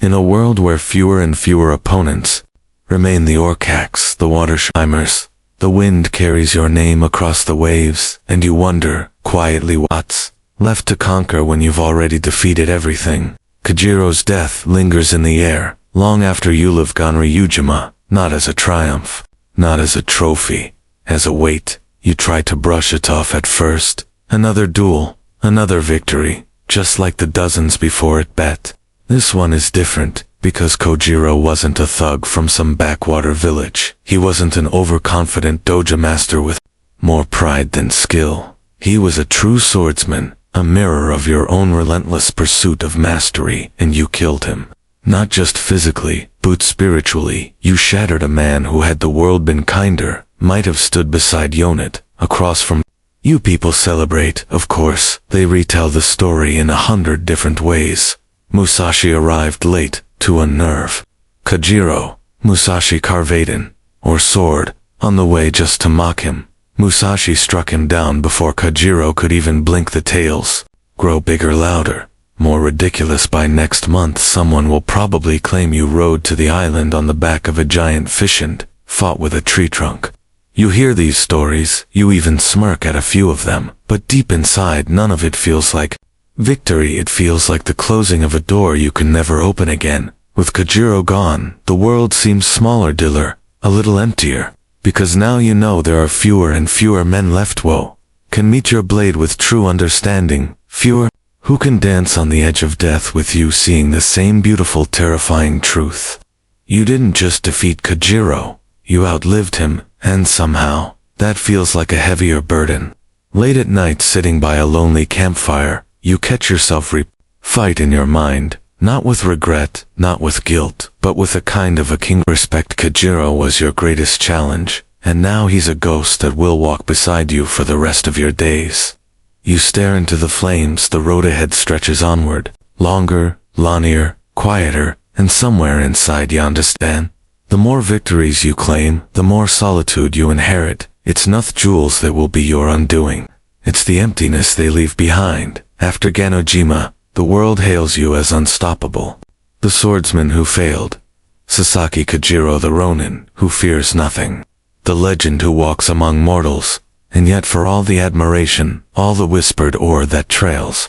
In a world where fewer and fewer opponents remain, the orcacs, the water shimmers, the wind carries your name across the waves, and you wonder, quietly, what's left to conquer when you've already defeated everything. Kojiro's death lingers in the air, long after you have gone. Ryujima, not as a triumph, not as a trophy, as a weight. You try to brush it off at first. Another duel, another victory, just like the dozens before it. Bet this one is different, because Kojiro wasn't a thug from some backwater village. He wasn't an overconfident dojo master with more pride than skill. He was a true swordsman, a mirror of your own relentless pursuit of mastery, and you killed him. Not just physically, but spiritually. You shattered a man who, had the world been kinder, might have stood beside Yonit, across from you. People celebrate, of course. They retell the story in 100 different ways. Musashi arrived late to unnerve Kojiro. Musashi carved or sword, on the way just to mock him. Musashi struck him down before Kojiro could even blink. The tales grow bigger, louder, more ridiculous. By next month someone will probably claim you rode to the island on the back of a giant fish and fought with a tree trunk. You hear these stories, you even smirk at a few of them, but deep inside none of it feels like victory. It feels like the closing of a door you can never open again. With Kojiro gone, the world seems smaller, duller, a little emptier, because now you know there are fewer and fewer men left who can meet your blade with true understanding, fewer who can dance on the edge of death with you, seeing the same beautiful, terrifying truth. You didn't just defeat Kojiro, you outlived him, and somehow, that feels like a heavier burden. Late at night, sitting by a lonely campfire, you catch yourself fight in your mind, not with regret, not with guilt, but with a kind of a king respect. Kojiro was your greatest challenge, and now he's a ghost that will walk beside you for the rest of your days. You stare into the flames. The road ahead stretches onward, longer, lonelier, quieter, and somewhere inside you understand. The more victories you claim, the more solitude you inherit. It's not the jewels that will be your undoing. It's the emptiness they leave behind. After Ganojima, the world hails you as unstoppable. The swordsman who failed. Sasaki Kojiro, the Ronin, who fears nothing. The legend who walks among mortals. And yet, for all the admiration, all the whispered ore that trails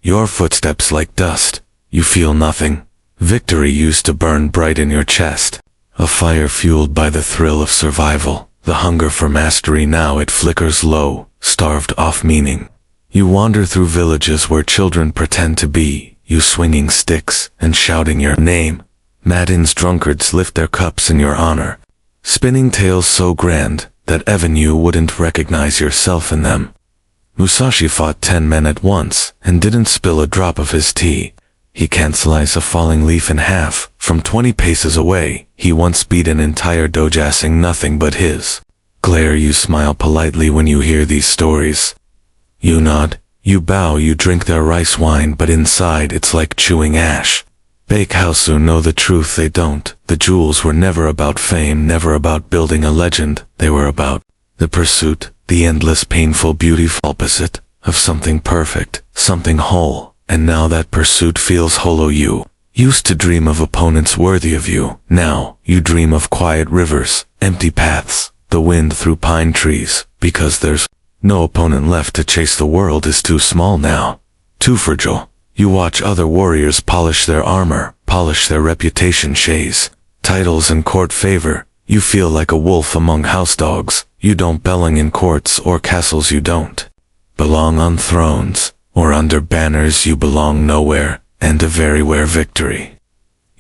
your footsteps like dust, you feel nothing. Victory used to burn bright in your chest. A fire fueled by the thrill of survival, the hunger for mastery. Now it flickers low, starved off meaning. You wander through villages where children pretend to be you, swinging sticks and shouting your name. Matin's drunkards lift their cups in your honor, spinning tales so grand that even you wouldn't recognize yourself in them. Musashi fought 10 men at once and didn't spill a drop of his tea. He can't slice a falling leaf in half. From 20 paces away, he once beat an entire dojasing nothing but his glare. You smile politely when you hear these stories. You nod, you bow, you drink their rice wine, but inside it's like chewing ash. Bakehouse know the truth, they don't. The jewels were never about fame, never about building a legend. They were about the pursuit, the endless painful beauty opposite of something perfect, something whole. And now that pursuit feels hollow. You used to dream of opponents worthy of you. Now you dream of quiet rivers, empty paths, the wind through pine trees, because there's no opponent left to chase. The world is too small now, too fragile. You watch other warriors polish their armor, polish their reputation, chase titles and court favor. You feel like a wolf among house dogs. You don't belong in courts or castles. You don't belong on thrones or under banners. You belong nowhere, and a very rare victory.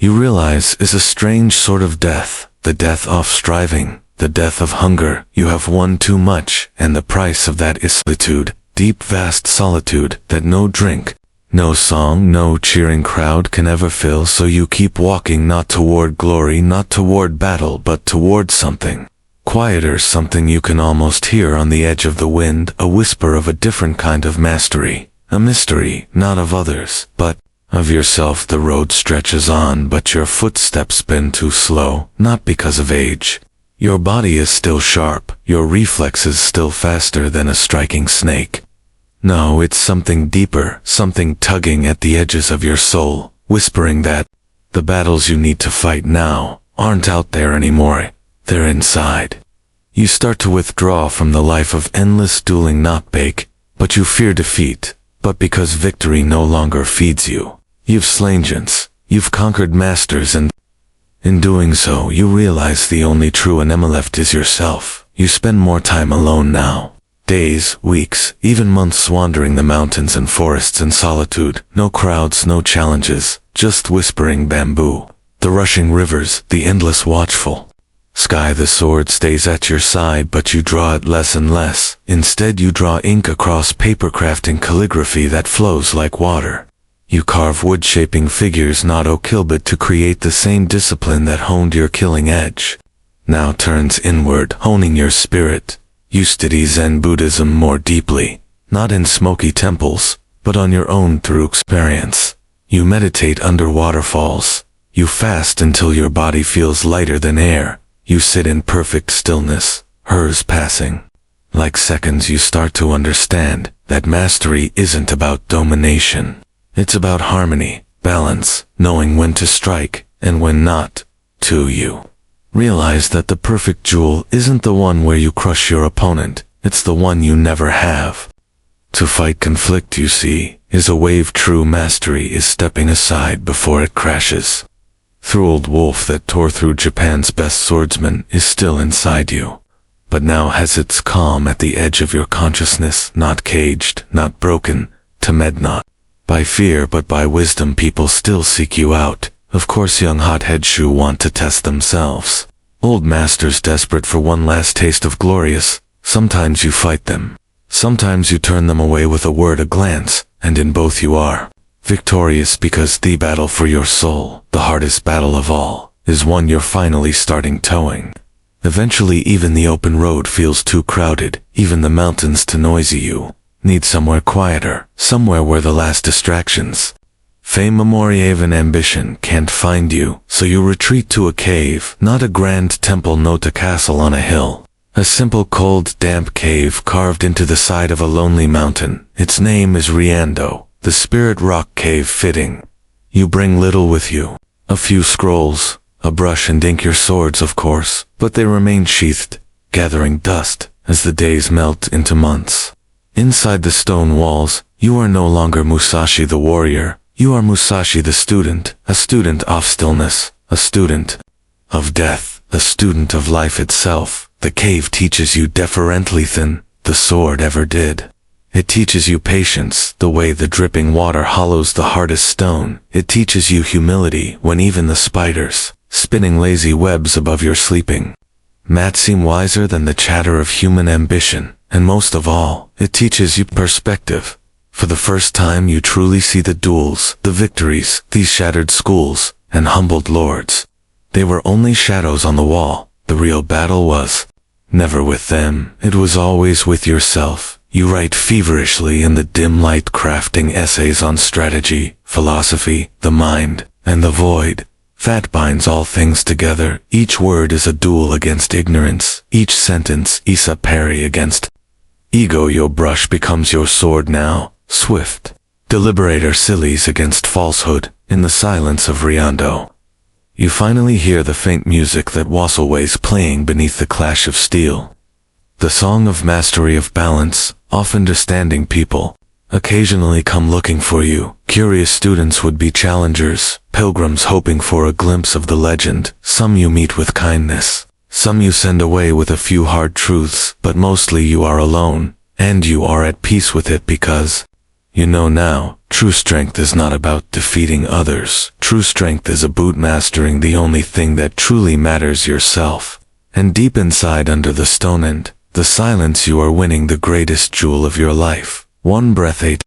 you realize is a strange sort of death, the death of striving, the death of hunger. You have won too much, and the price of that is solitude, deep vast solitude that no drink, no song, no cheering crowd can ever fill. So you keep walking, not toward glory, not toward battle, but toward something quieter, something you can almost hear on the edge of the wind, a whisper of a different kind of mastery, a mystery, not of others, but of yourself. The road stretches on, but your footsteps spin too slow, not because of age. Your body is still sharp, your reflexes still faster than a striking snake. No, it's something deeper, something tugging at the edges of your soul, whispering that the battles you need to fight now aren't out there anymore, they're inside. You start to withdraw from the life of endless dueling, not but you fear defeat, but because victory no longer feeds you. You've slain giants, you've conquered masters, and in doing so you realize the only true enemy left is yourself. You spend more time alone now. Days, weeks, even months wandering the mountains and forests in solitude. No crowds, no challenges, just whispering bamboo, the rushing rivers, the endless watchful sky. The sword stays at your side, but you draw it less and less. Instead you draw ink across paper, crafting calligraphy that flows like water. You carve wood, shaping figures not kill, but to create the same discipline that honed your killing edge. Now turns inward, honing your spirit. You study Zen Buddhism more deeply, not in smoky temples, but on your own through experience. You meditate under waterfalls. You fast until your body feels lighter than air. You sit in perfect stillness, hers passing like seconds. You start to understand that mastery isn't about domination. It's about harmony, balance, knowing when to strike and when not to. You realize that the perfect duel isn't the one where you crush your opponent, it's the one you never have to fight. Conflict, you see, is a wave. True mastery is stepping aside before it crashes. The old wolf that tore through Japan's best swordsman is still inside you, but now has its calm at the edge of your consciousness, not caged, not broken, timid not by fear but by wisdom. People still seek you out. Of course, young hothead Shu want to test themselves. Old masters desperate for one last taste of glorious. Sometimes you fight them. Sometimes you turn them away with a word, a glance, and in both you are victorious, because the battle for your soul, the hardest battle of all, is one you're finally starting towing. Eventually even the open road feels too crowded, even the mountains too noisy. You need somewhere quieter, somewhere where the last distractions, fame, memory, even ambition can't find you. So you retreat to a cave, not a grand temple, not a castle on a hill. A simple, cold, damp cave carved into the side of a lonely mountain. Its name is Riando, the spirit rock cave. Fitting. You bring little with you. A few scrolls, a brush and ink, your swords of course, but they remain sheathed, gathering dust as the days melt into months. Inside the stone walls, you are no longer Musashi the warrior. You are Musashi the student, a student of stillness, a student of death, a student of life itself. The cave teaches you deferently than the sword ever did. It teaches you patience, the way the dripping water hollows the hardest stone. It teaches you humility when even the spiders, spinning lazy webs above your sleeping mat, seem wiser than the chatter of human ambition. And most of all, it teaches you perspective. For the first time you truly see the duels, the victories, these shattered schools, and humbled lords. They were only shadows on the wall. The real battle was never with them, it was always with yourself. You write feverishly in the dim light, crafting essays on strategy, philosophy, the mind, and the void. That binds all things together. Each word is a duel against ignorance, each sentence is a parry against ego. Your brush becomes your sword now, swift, deliberate, or sillies against falsehood. In the silence of Riando, you finally hear the faint music that Wasselway's playing beneath the clash of steel. The song of mastery, of balance, of understanding. People occasionally come looking for you. Curious students would be challengers, pilgrims hoping for a glimpse of the legend. Some you meet with kindness, some you send away with a few hard truths, but mostly you are alone, and you are at peace with it because You know now, true strength is not about defeating others. True strength is about mastering the only thing that truly matters, yourself. And deep inside under the stone and the silence, you are winning the greatest jewel of your life. One breath at a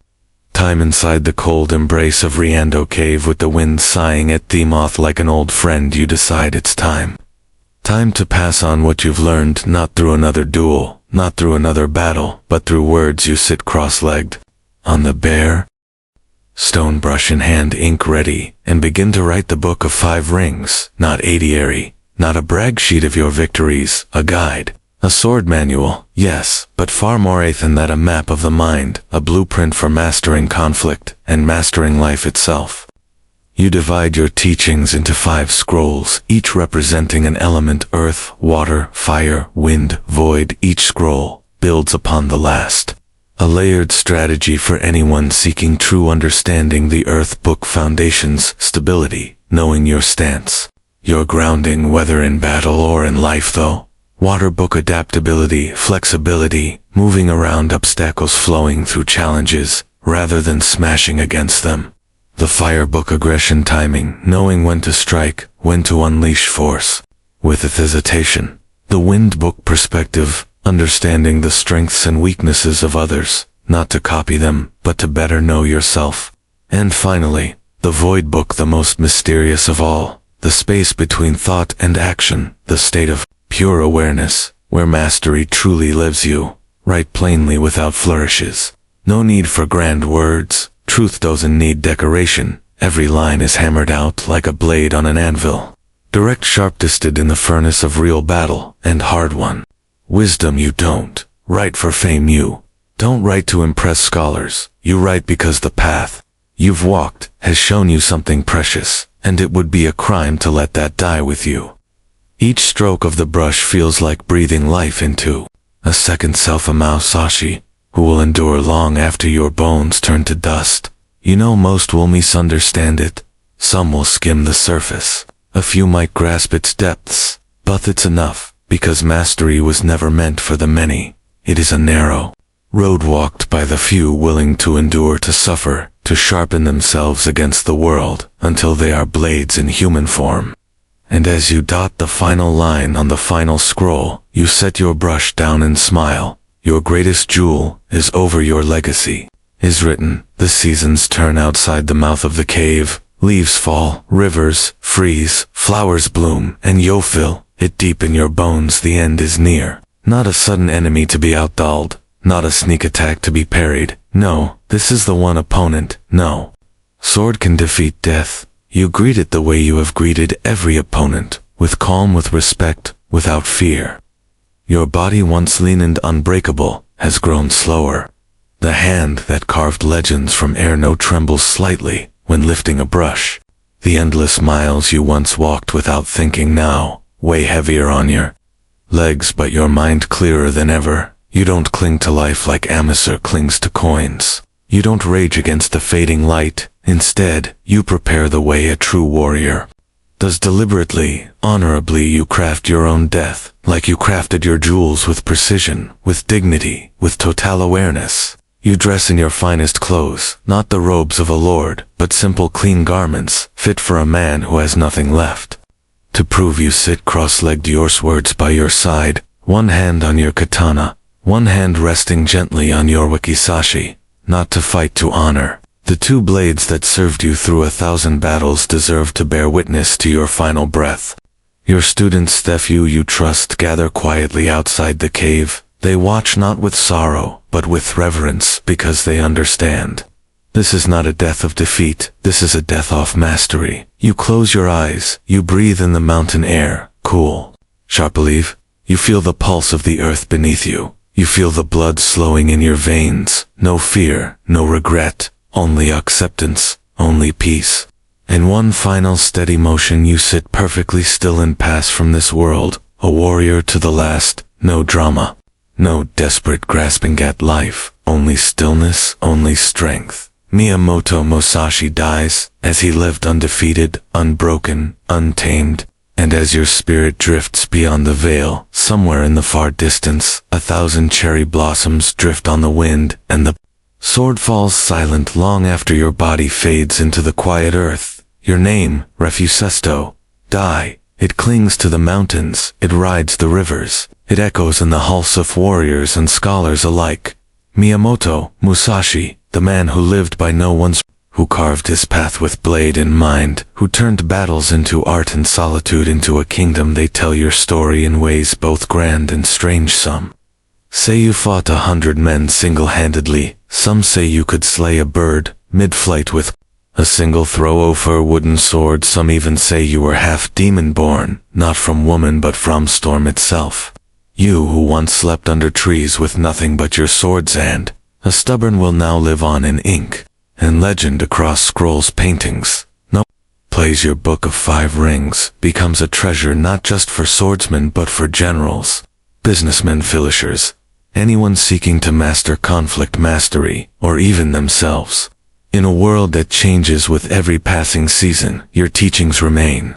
time inside the cold embrace of Riando Cave, with the wind sighing at the moth like an old friend, you decide it's time. Time to pass on what you've learned, not through another duel, not through another battle, but through words. You sit cross-legged on the bare stone, brush in hand, ink ready, and begin to write the book of 5 rings. Not aviary, not a brag sheet of your victories, a guide, a sword manual, yes, but far more than that, a map of the mind, a blueprint for mastering conflict and mastering life itself. You divide your teachings into 5 scrolls, each representing an element: earth, water, fire, wind, void. Each scroll builds upon the last. A layered strategy for anyone seeking true understanding. The earth book: foundations, stability, knowing your stance, your grounding, whether in battle or in life though. Water book: adaptability, flexibility, moving around obstacles, flowing through challenges rather than smashing against them. The fire book: aggression, timing, knowing when to strike, when to unleash force with hesitation. The wind book: perspective, understanding the strengths and weaknesses of others, not to copy them, but to better know yourself. And finally, the void book: the most mysterious of all, the space between thought and action, the state of pure awareness, where mastery truly lives. You write plainly without flourishes. No need for grand words. Truth doesn't need decoration. Every line is hammered out like a blade on an anvil. Direct, sharp, tested in the furnace of real battle, and hard won. Wisdom: you don't write for fame. You don't write to impress scholars. You write because the path you've walked has shown you something precious, and it would be a crime to let that die with you. Each stroke of the brush feels like breathing life into a second self, a Musashi who will endure long after your bones turn to dust. You know most will misunderstand it. Some will skim the surface. A few might grasp its depths. But it's enough, because mastery was never meant for the many. It is a narrow road walked by the few, willing to endure, to suffer, to sharpen themselves against the world until they are blades in human form. And as you dot the final line on the final scroll, you set your brush down and smile. Your greatest jewel is over. Your legacy is written. The seasons turn outside the mouth of the cave. Leaves fall, rivers freeze, flowers bloom, and you feel it deep in your bones. The end is near. Not a sudden enemy to be outdulled, not a sneak attack to be parried. No, this is the one opponent. No sword can defeat death. You greet it the way you have greeted every opponent, with calm, with respect, without fear. Your body, once lean and unbreakable, has grown slower. The hand that carved legends from air now trembles slightly when lifting a brush. The endless miles you once walked without thinking now weigh heavier on your legs, but your mind clearer than ever. You don't cling to life like amateur clings to coins. You don't rage against the fading light. Instead, you prepare the way a true warrior does. Deliberately, honorably, you craft your own death, like you crafted your jewels, with precision, with dignity, with total awareness. You dress in your finest clothes, not the robes of a lord, but simple, clean garments, fit for a man who has nothing left to prove. You sit cross-legged, your swords by your side, one hand on your katana, one hand resting gently on your wakizashi, not to fight, to honor. The 2 blades that served you through 1,000 battles deserve to bear witness to your final breath. Your students, the few you trust, gather quietly outside the cave. They watch not with sorrow, but with reverence, because they understand. This is not a death of defeat, this is a death of mastery. You close your eyes, you breathe in the mountain air, cool, sharp. Believe. You feel the pulse of the earth beneath you. You feel the blood slowing in your veins. No fear, no regret. Only acceptance, only peace. In one final steady motion you sit perfectly still and pass from this world, a warrior to the last. No drama, no desperate grasping at life, only stillness, only strength. Miyamoto Musashi dies, as he lived, undefeated, unbroken, untamed. And as your spirit drifts beyond the veil, somewhere in the far distance, 1,000 cherry blossoms drift on the wind, and the Sword falls silent long after your body fades into the quiet earth. Your name, refusesto, die. It clings to the mountains, it rides the rivers, it echoes in the halls of warriors and scholars alike. Miyamoto Musashi, the man who lived by no one's, who carved his path with blade in mind, who turned battles into art and solitude into a kingdom. They tell your story in ways both grand and strange. Some say you fought 100 men single-handedly, some say you could slay a bird, mid-flight with a single throw of her wooden sword. Some even say you were half demon-born, not from woman but from storm itself. You who once slept under trees with nothing but your sword's hand, a stubborn will now live on in ink and legend across scrolls paintings. No plays your book of 5 rings, becomes a treasure not just for swordsmen but for generals, businessmen, finishers, anyone seeking to master conflict mastery, or even themselves. In a world that changes with every passing season, your teachings remain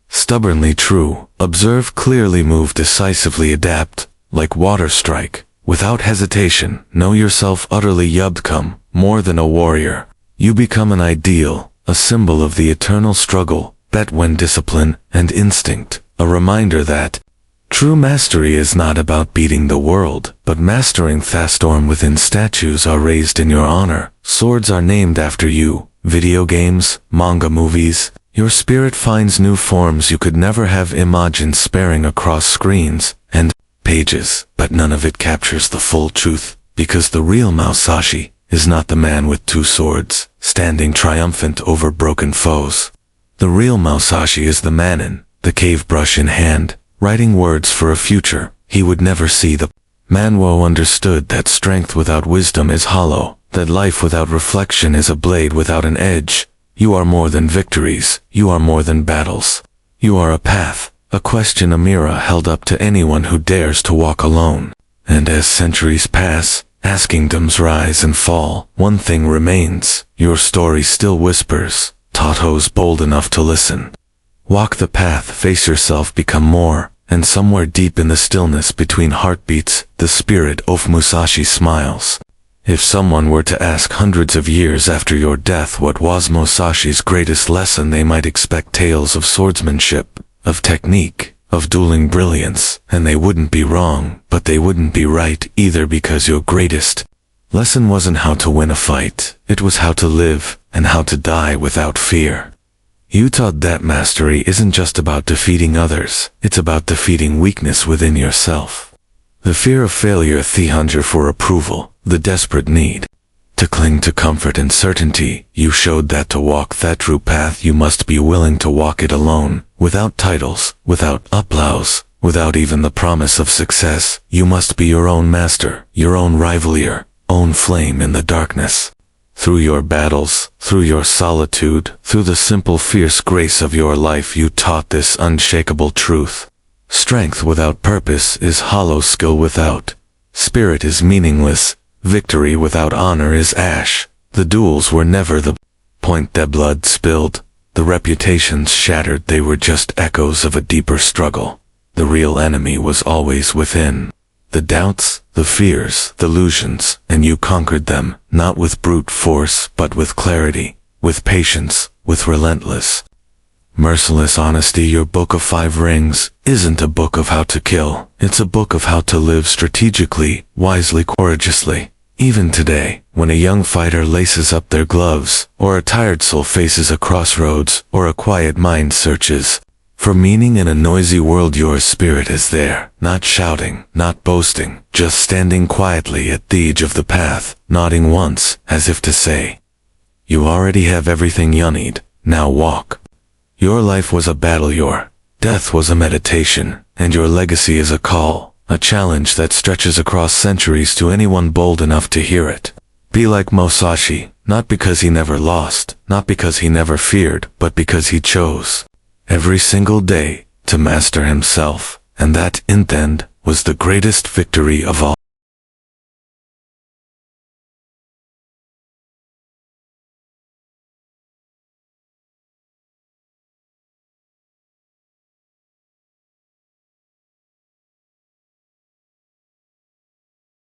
stubbornly true. Observe clearly, move decisively, adapt, like water strike, without hesitation. Know yourself utterly. You become more than a warrior. You become an ideal, a symbol of the eternal struggle, bet when discipline and instinct, a reminder that true mastery is not about beating the world, but mastering the storm within. Statues are raised in your honor, swords are named after you, video games, manga, movies. Your spirit finds new forms you could never have imagined, sparring across screens and pages, but none of it captures the full truth, because the real Musashi is not the man with 2 swords, standing triumphant over broken foes. The real Musashi is the manin, the cave brush in hand, writing words for a future he would never see. The Manwo understood that strength without wisdom is hollow, that life without reflection is a blade without an edge. You are more than victories, you are more than battles. You are a path, a question, a mirror held up to anyone who dares to walk alone. And as centuries pass, as kingdoms rise and fall, one thing remains, your story still whispers, taught those bold enough to listen. Walk the path, face yourself, become more, and somewhere deep in the stillness between heartbeats, the spirit of Musashi smiles. If someone were to ask hundreds of years after your death what was Musashi's greatest lesson, they might expect tales of swordsmanship, of technique, of dueling brilliance, and they wouldn't be wrong, but they wouldn't be right either, because your greatest lesson wasn't how to win a fight, it was how to live, and how to die without fear. You taught that mastery isn't just about defeating others, it's about defeating weakness within yourself. The fear of failure, the hunger for approval, the desperate need to cling to comfort and certainty. You showed that to walk that true path you must be willing to walk it alone, without titles, without applause, without even the promise of success. You must be your own master, your own rival, your own flame in the darkness. Through your battles, through your solitude, through the simple fierce grace of your life, you taught this unshakable truth. Strength without purpose is hollow, skill without spirit is meaningless, victory without honor is ash. The duels were never the point, the blood spilled, the reputations shattered, they were just echoes of a deeper struggle. The real enemy was always within. The doubts, the fears, the illusions, and you conquered them, not with brute force, but with clarity, with patience, with relentless, merciless honesty. Your book of 5 rings isn't a book of how to kill, it's a book of how to live strategically, wisely, courageously. Even today, when a young fighter laces up their gloves, or a tired soul faces a crossroads, or a quiet mind searches for meaning in a noisy world, your spirit is there, not shouting, not boasting, just standing quietly at the edge of the path, nodding once, as if to say, you already have everything you need, now walk. Your life was a battle, your death was a meditation, and your legacy is a call, a challenge that stretches across centuries to anyone bold enough to hear it. Be like Musashi, not because he never lost, not because he never feared, but because he chose every single day to master himself, and that, in the end, was the greatest victory of all.